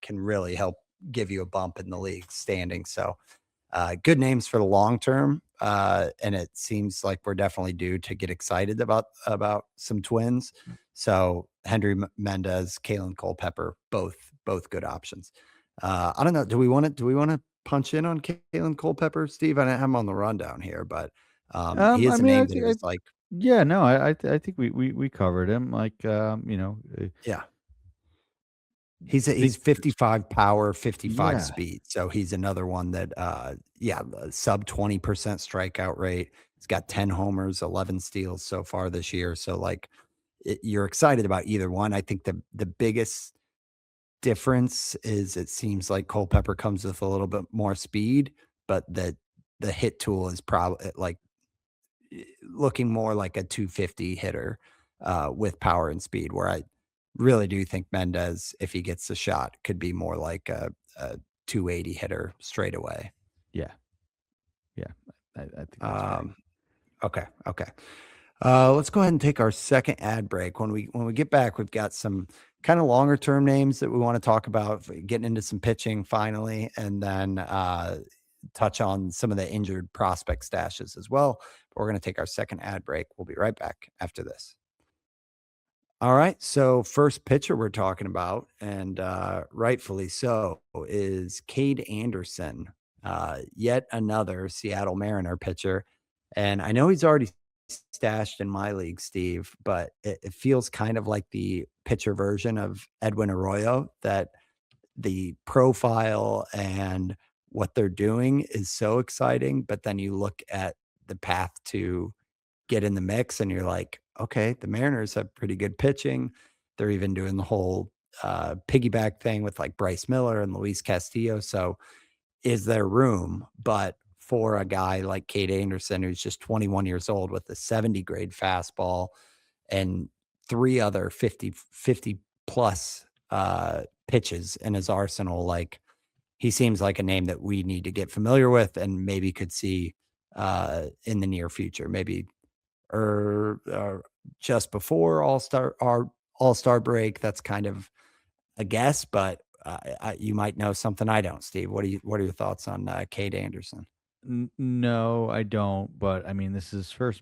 can really help give you a bump in the league standing. So good names for the long term. And it seems like we're definitely due to get excited about some twins. So Henry Mendez, Kalen Cullpepper, both good options. I don't know. Do we want to punch in on Kalen Culpepper, Steve? I don't have him on the rundown here, but he I is a mean, name that is like, yeah, no, I think we covered him. Like, yeah, he's think, 55 power, 55 yeah, speed. So he's another one that sub 20% strikeout rate. He's got 10 homers, 11 steals so far this year. So like you're excited about either one. I think the biggest difference is it seems like Culpepper comes with a little bit more speed, but the hit tool is probably like looking more like a 250 hitter with power and speed, where I really do think Mendez, if he gets the shot, could be more like a 280 hitter straight away. yeah, yeah. I think that's fair. Um, okay, okay. Let's go ahead and take our second ad break. When we get back, we've got some kind of longer term names that we want to talk about, getting into some pitching finally, and then touch on some of the injured prospect stashes as well. We're going to take our second ad break. We'll be right back after this. All right. So first pitcher we're talking about, and rightfully so, is Kade Anderson, yet another Seattle Mariner pitcher. And I know he's already stashed in my league, Steve, but it feels kind of like the pitcher version of Edwin Arroyo, that the profile and what they're doing is so exciting. But then you look at the path to get in the mix and you're like, okay, the Mariners have pretty good pitching. They're even doing the whole piggyback thing with like Bryce Miller and Luis Castillo. So is there room? But for a guy like Kade Anderson, who's just 21 years old with a 70 grade fastball and three other 50 plus pitches in his arsenal, like he seems like a name that we need to get familiar with and maybe could see in the near future, maybe or just before All-Star break. That's kind of a guess, but you might know something I don't, Steve. What are your thoughts on Kade Anderson? No, I don't. But I mean, this is first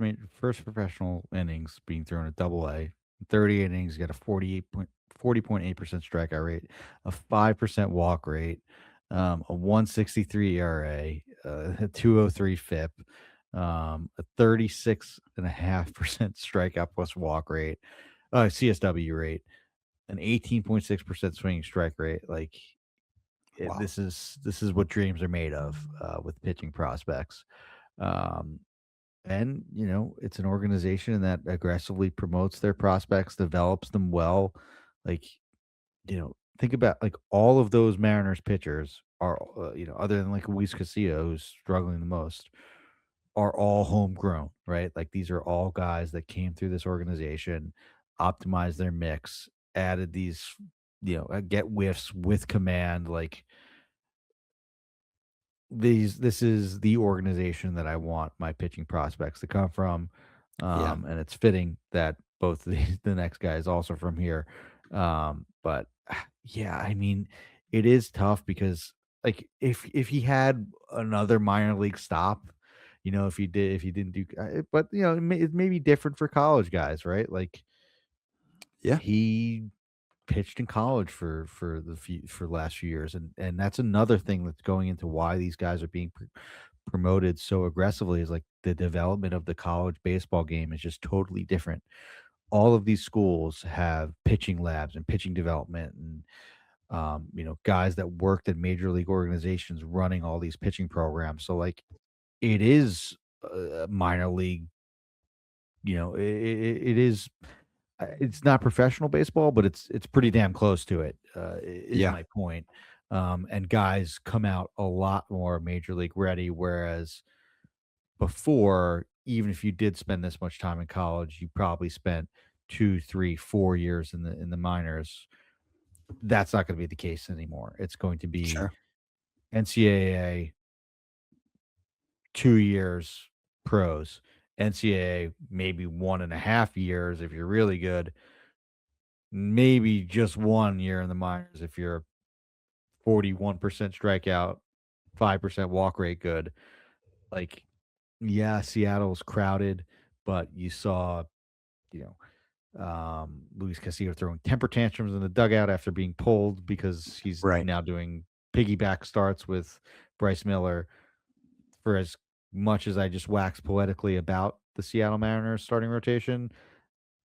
professional innings being thrown at Double A. 30 innings, got a 40.8% strikeout rate, a 5% walk rate, a 163 ERA, a 203 FIP, a 36.5% strikeout plus walk rate, CSW rate, an 18.6% swinging strike rate. Like Wow. this is what dreams are made of with pitching prospects. Um, and it's an organization that aggressively promotes their prospects, develops them well. Like think about like all of those Mariners pitchers are other than like Luis Castillo, who's struggling the most, are all homegrown, right? Like these are all guys that came through this organization, optimized their mix, added these get whiffs with command. Like this is the organization that I want my pitching prospects to come from. Yeah. And it's fitting that both the next guy is also from here. But yeah, I mean, it is tough because like if he had another minor league stop, if he didn't do, but it may be different for college guys, right? Like Yeah. he pitched in college for the last few years, and that's another thing that's going into why these guys are being promoted so aggressively, is like the development of the college baseball game is just totally different. All of these schools have pitching labs and pitching development, and guys that worked at major league organizations running all these pitching programs. So like it is minor league. It is it's not professional baseball, but it's pretty damn close to it, is Yeah. my point. And guys come out a lot more major league ready, whereas before, even if you did spend this much time in college, you probably spent 2, 3, 4 years in the minors. That's not going to be the case anymore. It's going to be Sure. NCAA 2 years pros, NCAA maybe 1.5 years if you're really good, maybe just 1 year in the minors if you're 41% strikeout, 5% walk rate good. Like, yeah, Seattle's crowded, but you saw, you Luis Castillo throwing temper tantrums in the dugout after being pulled because he's Right. now doing piggyback starts with Bryce Miller. For as much as I just wax poetically about the Seattle Mariners starting rotation,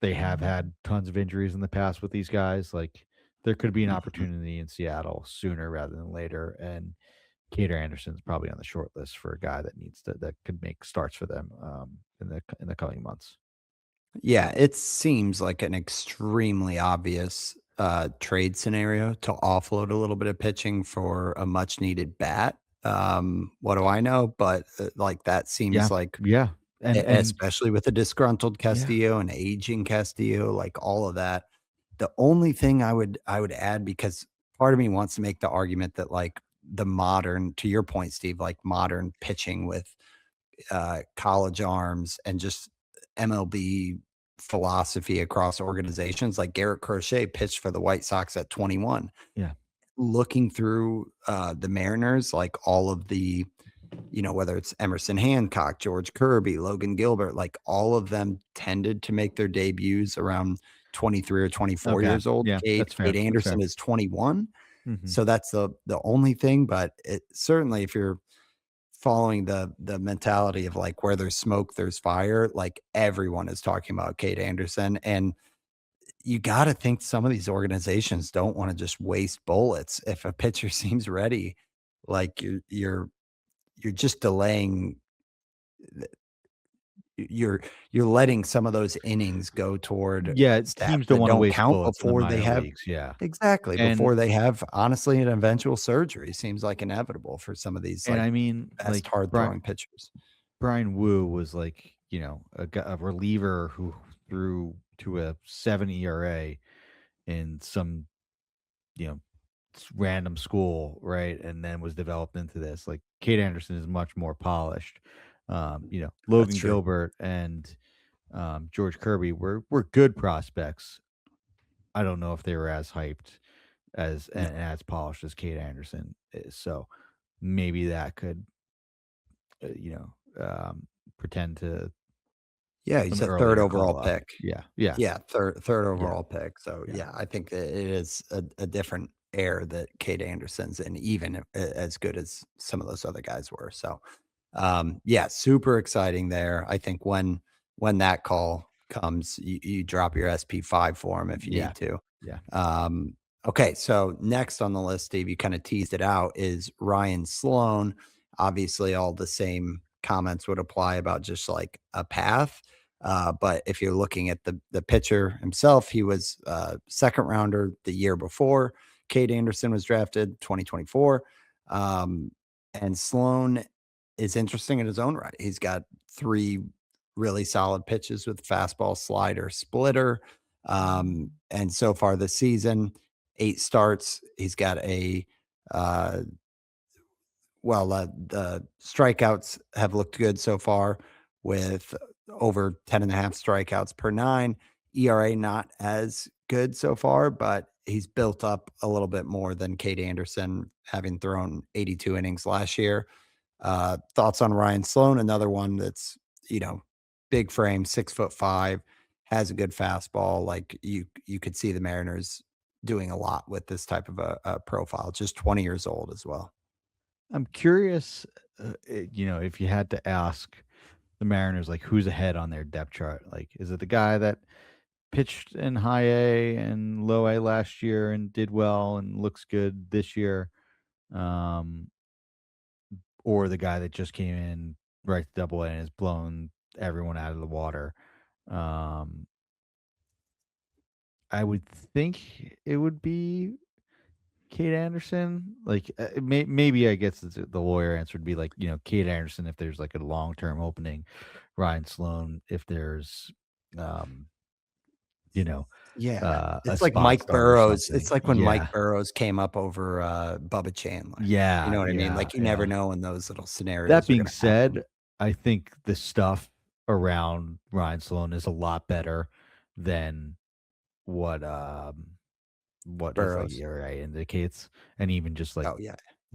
they have had tons of injuries in the past with these guys. Like, there could be an Mhm. opportunity in Seattle sooner rather than later, and Cater Anderson's probably on the short list for a guy that could make starts for them in the coming months. Yeah, it seems like an extremely obvious trade scenario to offload a little bit of pitching for a much needed bat. What do I know? But like that seems Yeah, like, yeah, and especially with a disgruntled yeah, Castillo and aging Castillo, like all of that. The only thing I would add, because part of me wants to make the argument that like the modern, to your point, Steve, like modern pitching with college arms and just MLB philosophy across organizations. Like Garrett Crochet pitched for the White Sox at 21. yeah, Looking through the Mariners, like all of the, whether it's Emerson Hancock, George Kirby, Logan Gilbert, like all of them tended to make their debuts around 23 or 24 okay, years old. yeah, Cade, that's Cade fair, that's fair. Anderson is 21. Mhm. So that's the only thing. But it certainly, if you're following the mentality of like where there's smoke, there's fire. Like everyone is talking about Kate Anderson, and you got to think some of these organizations don't want to just waste bullets. If a pitcher seems ready, like you're just delaying. You're letting some of those innings go toward Yeah, stats teams don't that wanna don't waste count bullets in the before they minor have. leagues, yeah, Exactly, and before they have, honestly, an eventual surgery seems like inevitable for some of these, like, I mean, best like, hard throwing pitchers. Brian Wu was like, a reliever who threw to a 7 ERA in some, you know, random school, right? And then was developed into this. Like, Kate Anderson is much more polished. That's Logan true. Gilbert and George Kirby were good prospects. I don't know if they were as hyped and No. as polished as Kate Anderson is. So maybe that could, uh, you know, pretend to Yeah, he's some a 3rd earlier overall call up. pick. Yeah, yeah, Yeah, third yeah, overall pick. So, yeah. yeah, I think that it is a different air that Cade Anderson's in, even as good as some of those other guys were. So, yeah, super exciting there. I think when that call comes, you drop your SP5 for him if you Yeah, need to. yeah, Okay, so next on the list, Steve, you kind of teased it out, is Ryan Sloan. Obviously, all the same comments would apply about just like a path. But if you're looking at the pitcher himself, he was second rounder the year before. Cade Anderson was drafted 2024. Um, and Sloan is interesting in his own right. He's got three really solid pitches with fastball, slider, splitter. And so far this season, 8 starts. He's got uh, the strikeouts have looked good so far with over 10 and a half strikeouts per nine. ERA not as good so far, but he's built up a little bit more than Cade Anderson, having thrown 82 innings last year. Thoughts on Ryan Sloan, another one that's, you know, big frame, 6'5", has a good fastball. Like you could see the Mariners doing a lot with this type of a profile, just 20 years old as well. I'm curious, if you had to ask the Mariners, like, who's ahead on their depth chart? Like, is it the guy that pitched in high A and low A last year and did well and looks good this year? Um, or the guy that just came in right to double A and has blown everyone out of the water? Um, I would think it would be Kate Anderson. Like, maybe I guess the lawyer answer would be like, Kate Anderson if there's like a long term opening, Ryan Sloan if there's, um, you know, Yeah. a It's like spot Mike start or Burrows. something. It's like when Mike Yeah. Burrows came up over Bubba Chandler. You Yeah, know what I mean? yeah, Like you never yeah. know when those little That scenarios are being going to happen. said, I think the stuff around Ryan Sloan is a lot better than what, what his, like, Burrows. ERA indicates, and even Oh yeah.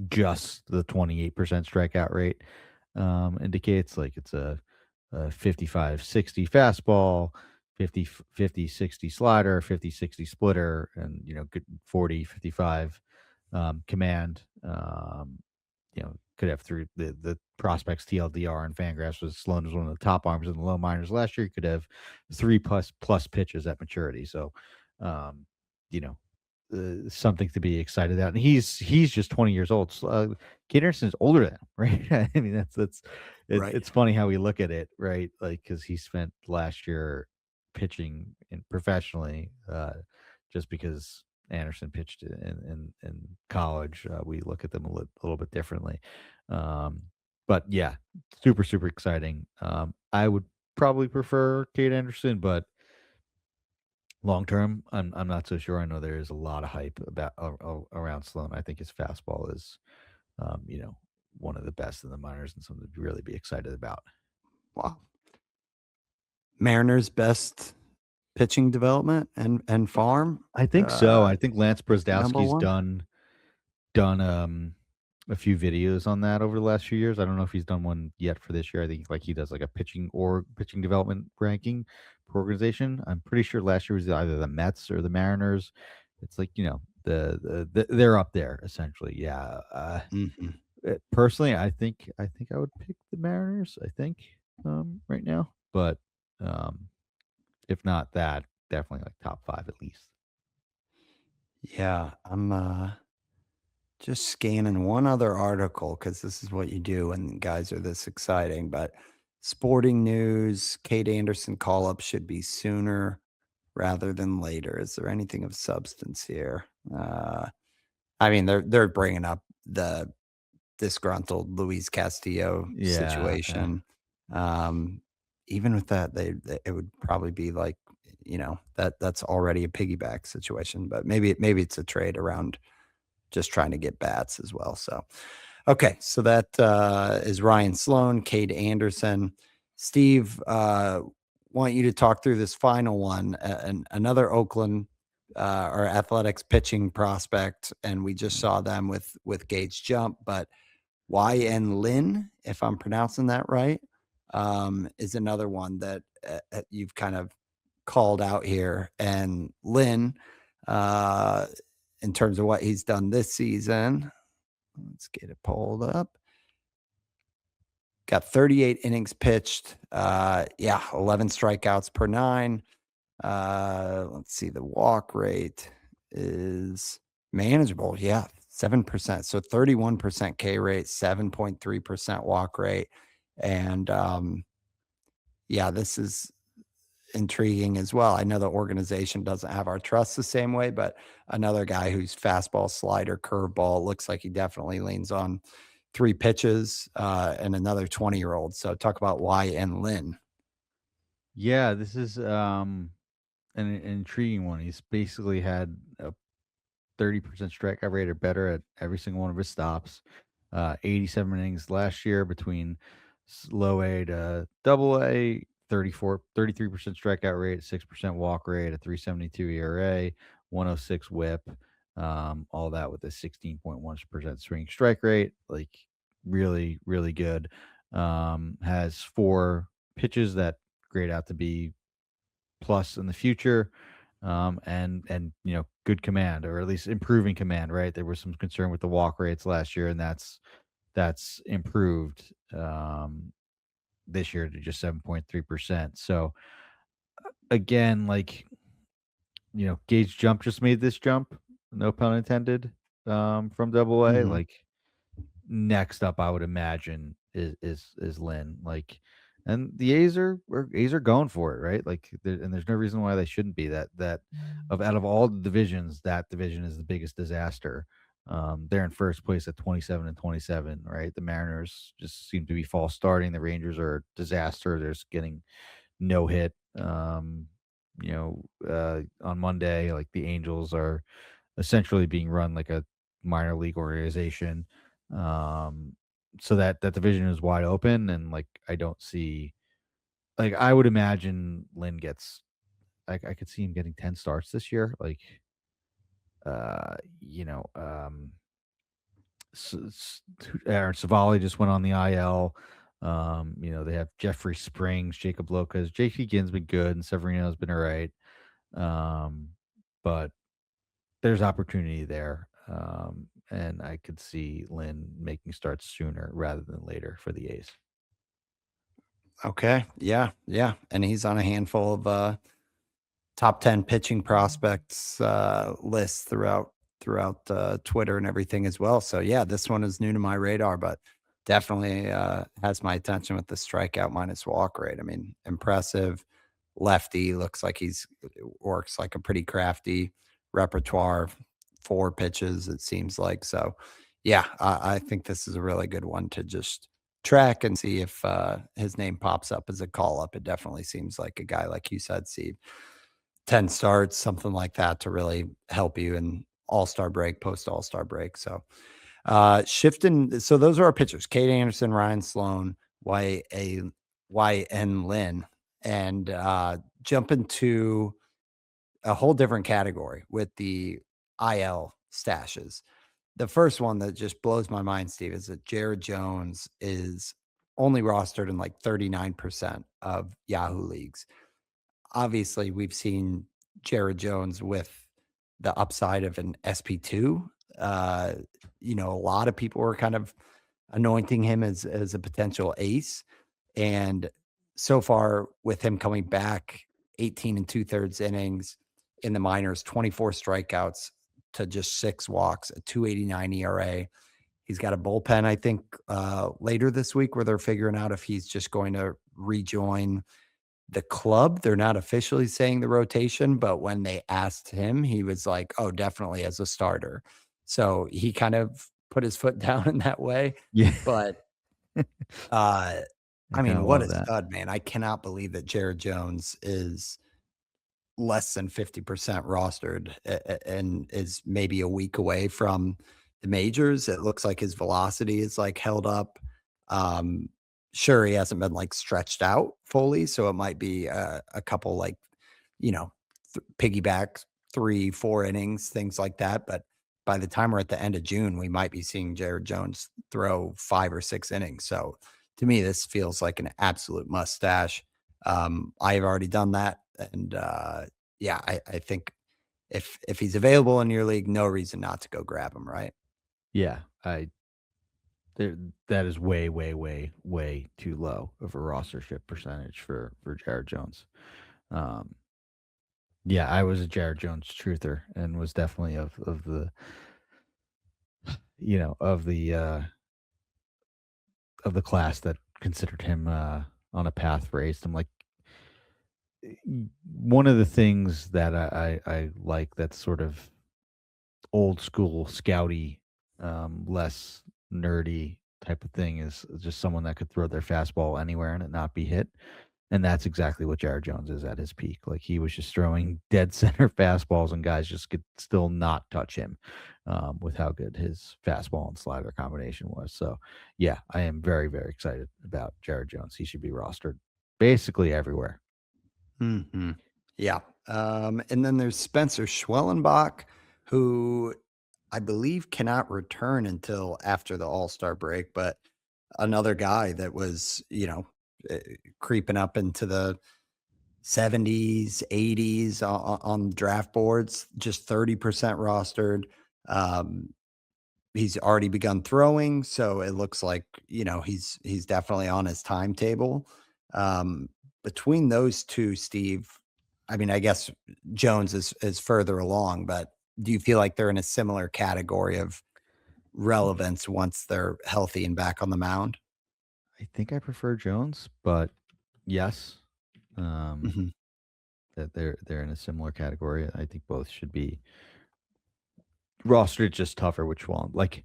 just the 28% strikeout rate, indicates, like, it's a 55-60 fastball, 50-60 slider, 50-60 splitter, and, good 40-55, command, could have through the prospects TLDR and Fangraphs was Sloan was one of the top arms in the low minors last year. He could have three plus pitches at maturity. So, um, you know, something to be excited about. And he's just 20 years old. So, Kate Anderson's older than him, right? I mean, Right. it's funny how we look at it, right? Like because he spent last year pitching in professionally, just because Anderson pitched in college. We look at them little bit differently. Um, but yeah, super, super exciting. I would probably prefer Kate Anderson, but long term, I'm not so sure. I know there is a lot of hype about around Sloan. I think his fastball is, one of the best in the minors and something to really be excited about. Wow. Mariners' best pitching development and farm. I think so. Uh, I think Lance Number Brzdowski's one. done a few videos on that over the last few years. I don't know if he's done one yet for this year. I think like he does like a pitching development ranking per organization. I'm pretty sure last year was either the Mets or the Mariners. It's like, they're up there essentially. Yeah. Mhm. Personally, I think I would pick the Mariners, I think, right now. But um if not that, definitely like top 5 at least. Yeah, I'm just scanning one other article because this is what you do when guys are this exciting. But sporting news: Kate Anderson call up should be sooner rather than later. Is there anything of substance here? Uh, I mean, they're bringing up the disgruntled Luis Castillo Yeah, yeah. situation. Um, Even with that, it would probably be like, that's already a piggyback situation, but maybe it's a trade around just trying to get bats as well. So, okay, so that is Ryan Sloan, Cade Anderson. Steve, want you to talk through this final one, and another Oakland or Athletics pitching prospect, and we just saw them with Gage Jump, but Yn Lin, if I'm pronouncing that right, is another one that you've kind of called out here. And Lin, uh, in terms of what he's done this season, let's get it pulled up. Got 38 innings pitched. Yeah, 11 strikeouts per nine. Let's see, the walk rate is manageable. Yeah, 7%. So 31% K rate, 7.3% walk rate. And yeah, this is intriguing as well. I know the organization doesn't have our trust the same way, but another guy who's fastball, slider, curveball, looks like he definitely leans on three pitches, and another 20-year-old. So talk about Yn Lin. Yeah, this is an intriguing one. He's basically had a 30% strikeout rate or better at every single one of his stops. 87 innings last year between low A to double A, 33% strikeout rate, 6% walk rate, a 372 ERA, 106 whip, all that with a 16.1% swing strike rate. Like really, really good. Has 4 pitches that grade out to be plus in the future, and good command, or at least improving command, right? There was some concern with the walk rates last year, and that's improved, this year to just 7.3%. So again, like, Gage Jump just made this jump, no pun intended, from double A. Mhm. Like next up, I would imagine is Lynn. Like, and the A's are going for it, right? Like, and there's no reason why they shouldn't be. That of out of all the divisions, that division is the biggest disaster. They're in first place at 27-27, right? The Mariners just seem to be false starting. The Rangers are a disaster. They're just getting no hit. on Monday, like the Angels are essentially being run like a minor league organization. Um, so that division is wide open, and like I don't see, like I would imagine Lynn gets, like I could see him getting 10 starts this year. Like, uh, you know, um, Aaron Savali just went on the IL. They have Jeffrey Springs, Jacob Lopez, JT Ginn's been good, and Severino's been all right. Um, but there's opportunity there. And I could see Lynn making starts sooner rather than later for the A's. Okay. Yeah. Yeah. And he's on a handful of top 10 pitching prospects lists throughout Twitter and everything as well. So yeah, this one is new to my radar, but definitely has my attention with the strikeout minus walk rate. I mean, impressive. Lefty looks like he's works like a pretty crafty repertoire, 4 pitches it seems like. So yeah, I think this is a really good one to just track and see if his name pops up as a call up. It definitely seems like a guy, like you said, Steve, 10 starts, something like that to really help you in all-star break, post all-star break. So shifting. So those are our pitchers: Kade Anderson, Ryan Sloan, Wei-In Liin, and jump into a whole different category with the IL stashes. The first one that just blows my mind, Steve, is that Jared Jones is only rostered in like 39% of Yahoo leagues. Obviously, we've seen Jared Jones with the upside of an SP2. A lot of people were kind of anointing him as a potential ace. And so far, with him coming back 18 and 2/3 innings in the minors, 24 strikeouts to just 6 walks, a 2.89 ERA. He's got a bullpen, I think, later this week where they're figuring out if he's just going to rejoin the club. They're not officially saying the rotation, but when they asked him, he was like, "Oh, definitely as a starter." So he kind of put his foot down in that way. Yeah. But uh I I kind mean, of what love a that. stud, man. I cannot believe that Jared Jones is less than 50% rostered and is maybe a week away from the majors. It looks like his velocity is like held up. Um, sure, he hasn't been like stretched out fully, so it might be a couple like, you know, piggyback 3, 4 innings, things like that. But by the time we're at the end of June, we might be seeing Jared Jones throw 5 or 6 innings. So to me, this feels like an absolute mustache. I have already done that, and yeah, I think if he's available in your league, no reason not to go grab him, right? Yeah. There, that is way, way, way, way too low of a rostership percentage for Jared Jones. Um, yeah, I was a Jared Jones truther and was definitely of the of the class that considered him on a path for ace. I'm like, one of the things that I like that's sort of old school scouty, less nerdy type of thing is just someone that could throw their fastball anywhere and it not be hit. And that's exactly what Jared Jones is at his peak. Like he was just throwing dead center fastballs and guys just could still not touch him, with how good his fastball and slider combination was. So yeah, I am very, very excited about Jared Jones. He should be rostered basically everywhere. Hmm. Yeah. And then there's Spencer Schwellenbach, who I believe cannot return until after the All-Star break, but another guy that was, creeping up into the 70s, 80s on draft boards, just 30% rostered. Um, he's already begun throwing, so it looks like, he's definitely on his timetable. Um, between those two, Steve, I mean, I guess Jones is further along, but do you feel like they're in a similar category of relevance once they're healthy and back on the mound? I think I prefer Jones, but yes, um, Mhm. that they're in a similar category. I think both should be rostered, just tougher which one. Like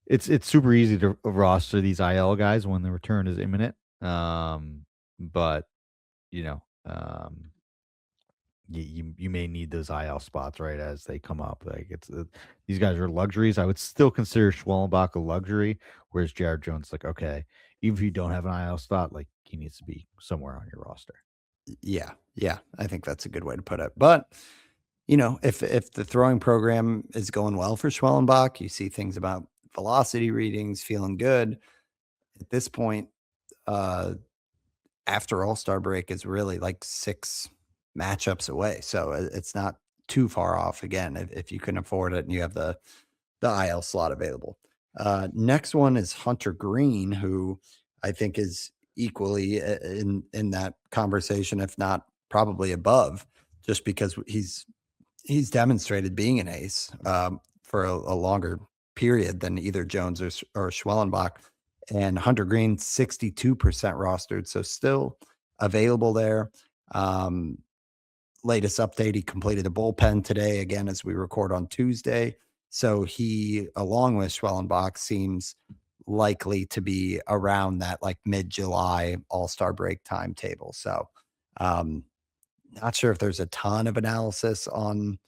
it's super easy to roster these IL guys when the return is imminent. But you know, um, you may need those IL spots right as they come up. Like these guys are luxuries. I would still consider Schwellenbach a luxury, whereas Jared Jones, like, okay, even if you don't have an IL spot, like he needs to be somewhere on your roster. Yeah, yeah, I think that's a good way to put it. But if the throwing program is going well for Schwellenbach, you see things about velocity readings feeling good. At this point, uh, after All-Star break is really like 6 matchups away, so it's not too far off again if you can afford it and you have the IL slot available. Next one is Hunter Green, who I think is equally in that conversation, if not probably above, just because he's demonstrated being an ace for a longer period than either Jones or Schwellenbach. And Hunter Green, 62% rostered, so still available there. Um, Latest update, he completed a bullpen today, again, as we record on Tuesday. So he, along with Schwellenbach, seems likely to be around that like mid-July All-Star break timetable. So not sure if there's a ton of analysis on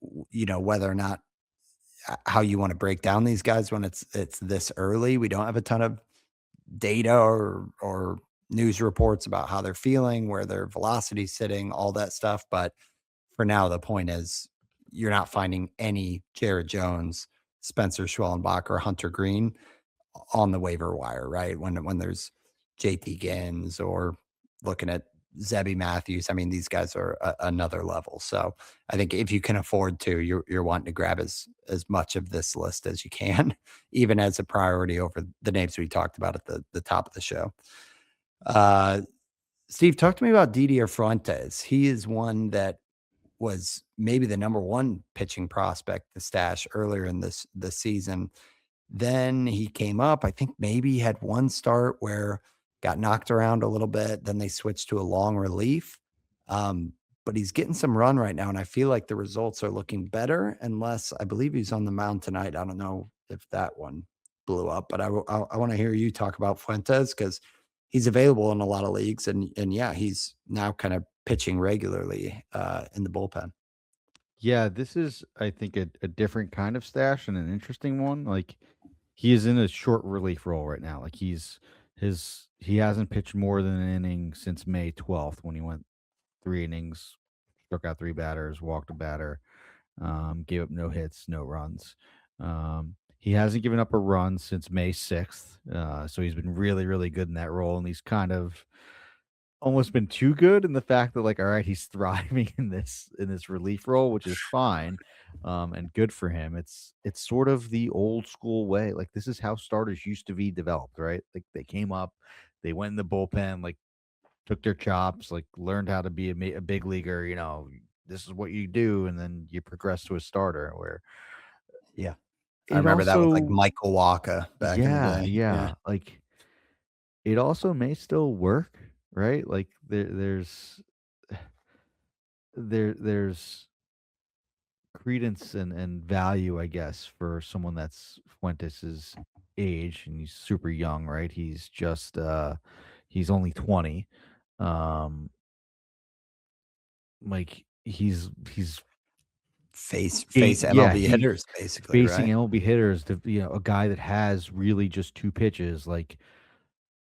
whether or not how you want to break down these guys when it's this early. We don't have a ton of data or news reports about how they're feeling, where their velocity's sitting, all that stuff. But for now, the point is you're not finding any Jared Jones, Spencer Schwellenbach, or Hunter Green on the waiver wire, right? When there's JT Gins or looking at Zebby Matthews, I mean, these guys are another level. So I think if you can afford to, you're wanting to grab as much of this list as you can, even as a priority over the names we talked about at the top of the show. Steve, talk to me about Didier Fuentes. He is one that was maybe the number one pitching prospect to stash earlier in the season. Then he came up. I think maybe he had one start where got knocked around a little bit. Then they switched to a long relief. But he's getting some run right now, and I feel like the results are looking better. Unless I believe he's on the mound tonight. I don't know if that one blew up, but I want to hear you talk about Fuentes because he's available in a lot of leagues, and yeah, he's now kind of pitching regularly in the bullpen. Yeah, this is, I think, a different kind of stash and an interesting one. Like he is in a short relief role right now. Like he hasn't pitched more than an inning since May 12th when he went 3 innings, struck out 3 batters, walked a batter, gave up no hits, no runs. He hasn't given up a run since May 6th. So he's been really, really good in that role. And he's kind of almost been too good in the fact that, like, all right, he's thriving in this relief role, which is fine, and good for him. It's sort of the old school way. Like this is how starters used to be developed, right? Like they came up, they went in the bullpen, like took their chops, like learned how to be a big leaguer. This is what you do, and then you progress to a starter. Where Yeah. I it remember that with like also, Michael Walker back in the yeah, day. Yeah. yeah, like it also may still work, right? Like there's credence and value, I guess, for someone that's Fuentes's age, and he's super young, right? He's only 20. Um, like he's Face yeah, MLB he hitters basically, facing right? MLB hitters, a guy that has really just 2 pitches, like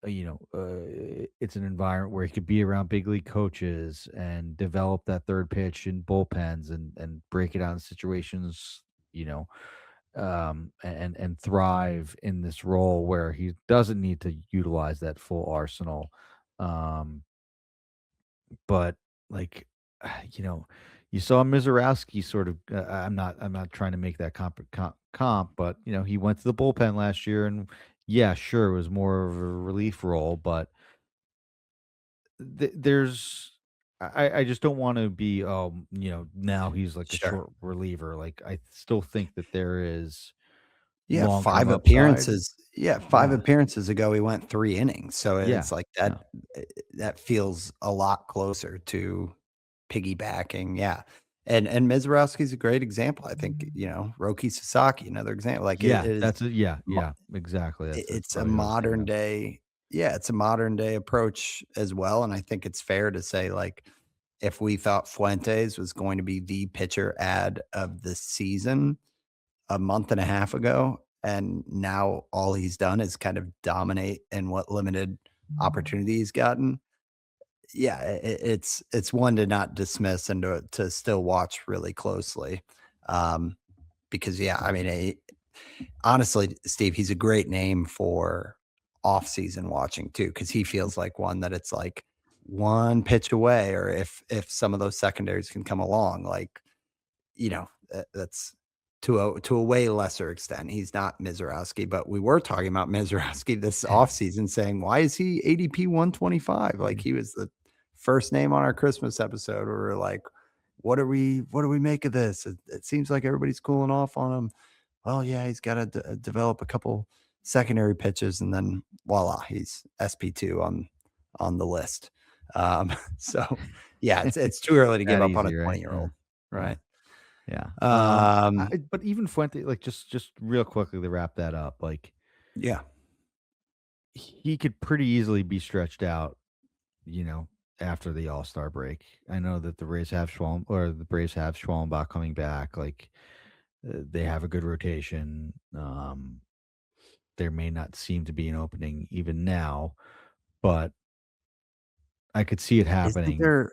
it's an environment where he could be around big league coaches and develop that third pitch in bullpens and break it out in situations, you know, and thrive in this role where he doesn't need to utilize that full arsenal. Um, but like, you know, you saw Mizorowski sort of. I'm not trying to make that comp, but he went to the bullpen last year, and yeah, sure, it was more of a relief role, but there's. I just don't want to be, now he's like a Sure. short reliever. Like I still think that there is Yeah, long 5 term upside. appearances. Yeah, 5 Yeah. appearances ago, he went 3 innings, so Yeah. it's like Yeah. that feels a lot closer to piggybacking, yeah, and Mizorowski's a great example. I think, Roki Sasaki, another example, like, it Yeah, is that's it. Yeah, mo yeah, exactly. That's it's a probably what I was thinking modern of. day, yeah, it's a modern day approach as well, and I think it's fair to say, like, if we thought Fuentes was going to be the pitcher ad of the season a month and a half ago, and now all he's done is kind of dominate in what limited opportunity he's gotten. Yeah, it's one to not dismiss and to still watch really closely. Because yeah, I mean, honestly, Steve, he's a great name for off-season watching too, because he feels like one that it's like one pitch away, or if some of those secondaries can come along, like that's to a way lesser extent. He's not Mizorowski, but we were talking about Mizorowski this offseason, saying why is he ADP 125? Like he was the first name on our Christmas episode where we're like, what do we make of this? It seems like everybody's cooling off on him. Well, yeah, he's got to develop a couple secondary pitches, and then voila, he's SP2 on the list. So yeah, it's too early to give That up on a easy, right? 20-year-old, right? Yeah. Um, But even Fuente, like just real quickly to wrap that up, like yeah, he could pretty easily be stretched out, after the All-Star break. I know that the Braves have Schwallenbach coming back. Like they have a good rotation. There may not seem to be an opening even now, but I could see it isn't happening there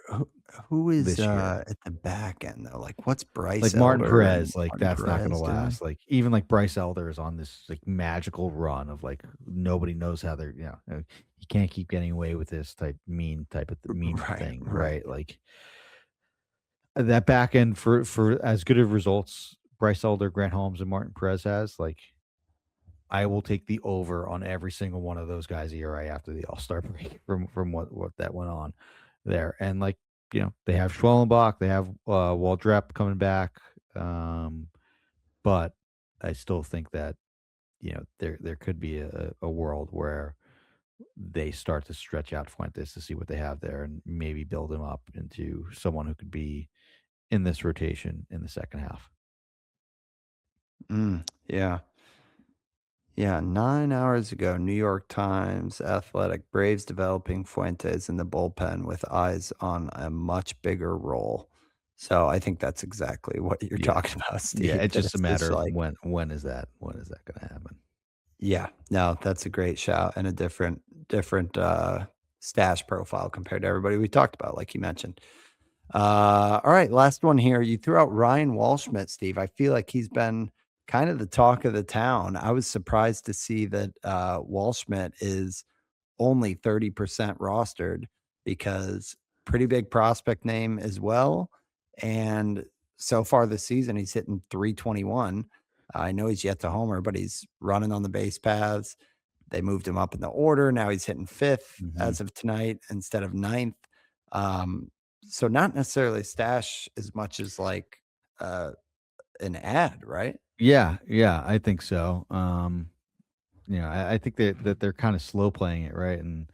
who is this year. at the back end though? Like, what's Bryce Like Martin Elder and Perez, like Martin that's not gonna Perez doing? last. Like even like Bryce Elder is on this like magical run of like nobody knows how they're you can't keep getting away with this type of mean Right, thing, right. right? Like that back end for as good of results Bryce Elder, Grant Holmes, and Martin Perez has, like I will take the over on every single one of those guys ERA after the All Star break from what that went on there. And like, they have Schwellenbach, they have Waldrep coming back. But I still think that, there could be a world where they start to stretch out Fuentes to see what they have there and maybe build him up into someone who could be in this rotation in the second half. Yeah. Yeah, 9 hours ago, New York Times, Athletic, Braves developing Fuentes in the bullpen with eyes on a much bigger role. So I think that's exactly what you're Yeah. talking about, Yeah. Steve, It's that just a it's just matter of like when is that going to happen? yeah, no, that's a great shout and a different stash profile compared to everybody we talked about, like you mentioned. All right, last one here. You threw out Ryan Waldschmidt, Steve. I feel like he's been kind of the talk of the town. I was surprised to see that Waldschmidt is only 30% rostered because pretty big prospect name as well. And so far this season, he's hitting 321. I know he's yet to homer, but he's running on the base paths. They moved him up in the order. Now he's hitting fifth Mhm. as of tonight instead of ninth. Um, so not necessarily stash as much as like uh, an ad, right? Yeah, yeah, I think so. I think that they're kind of slow playing it, right? And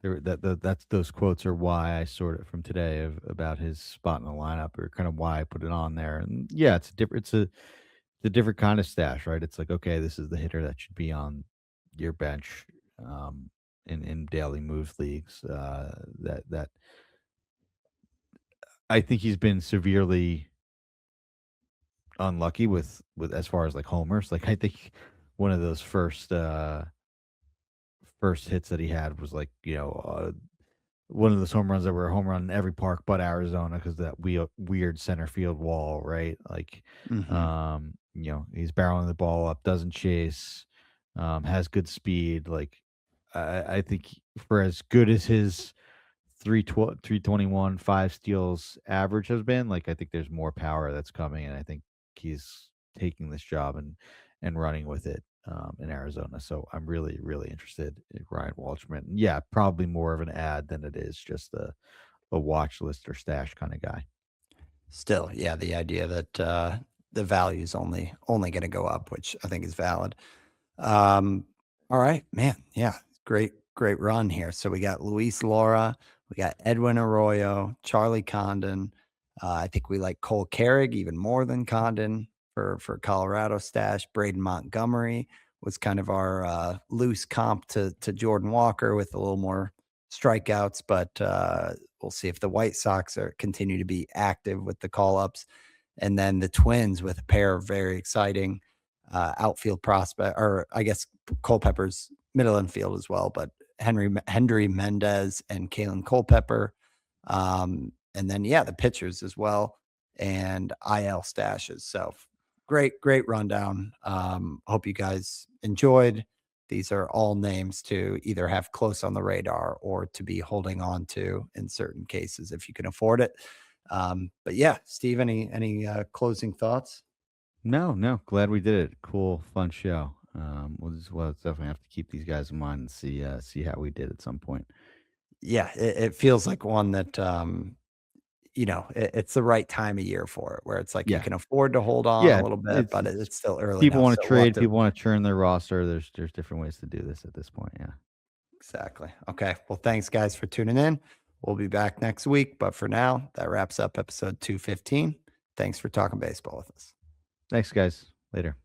that's those quotes are why I sort of from today about his spot in the lineup, or kind of why I put it on there. And yeah, it's a different kind of stash, right? It's like, okay, this is the hitter that should be on your bench, in daily moves leagues. That I think he's been severely unlucky with as far as like homers. Like I think one of those first hits that he had was like, one of those home runs that were a home run in every park but Arizona because that weird center field wall, right? Like, Hmm. he's barreling the ball up, doesn't chase, has good speed. Like, I think for as good as his 321 5 steals average has been, like, I think there's more power that's coming, and I think he's taking this job and running with it, in Arizona. So I'm really, really interested in Ryan Waldschmidt. And yeah, probably more of an ad than it is just a watch list or stash kind of guy. Still, yeah, the idea that the value is only going to go up, which I think is valid. Um, all right, man. Yeah, great run here. So we got Luis Lara, we got Edwin Arroyo, Charlie Condon. I think we like Cole Carrig even more than Condon for Colorado stash. Braden Montgomery was kind of our loose comp to Jordan Walker with a little more strikeouts, but we'll see if the White Sox continue to be active with the call ups. And then the Twins with a pair of very exciting outfield prospect, or I guess Cullpepper's middle infield as well, but Henry Mendez and Kalen Cullpepper. And then, yeah, the pitchers as well and IL stashes. So great rundown. Hope you guys enjoyed. These are all names to either have close on the radar or to be holding on to in certain cases if you can afford it. But yeah, Steve, any closing thoughts? No, glad we did it. Cool, fun show. We'll definitely have to keep these guys in mind and see how we did at some point. Yeah, it feels like one that it's the right time of year for it, where it's like you Yeah, can afford to hold on a yeah. little bit, but it's still early People enough. want So to we'll have trade. to People want to churn their roster. There's different ways to do this at this point. Yeah. exactly. Okay. Well, thanks guys for tuning in. We'll be back next week, but for now, that wraps up episode 215. Thanks for talking baseball with us. Thanks, guys. Later.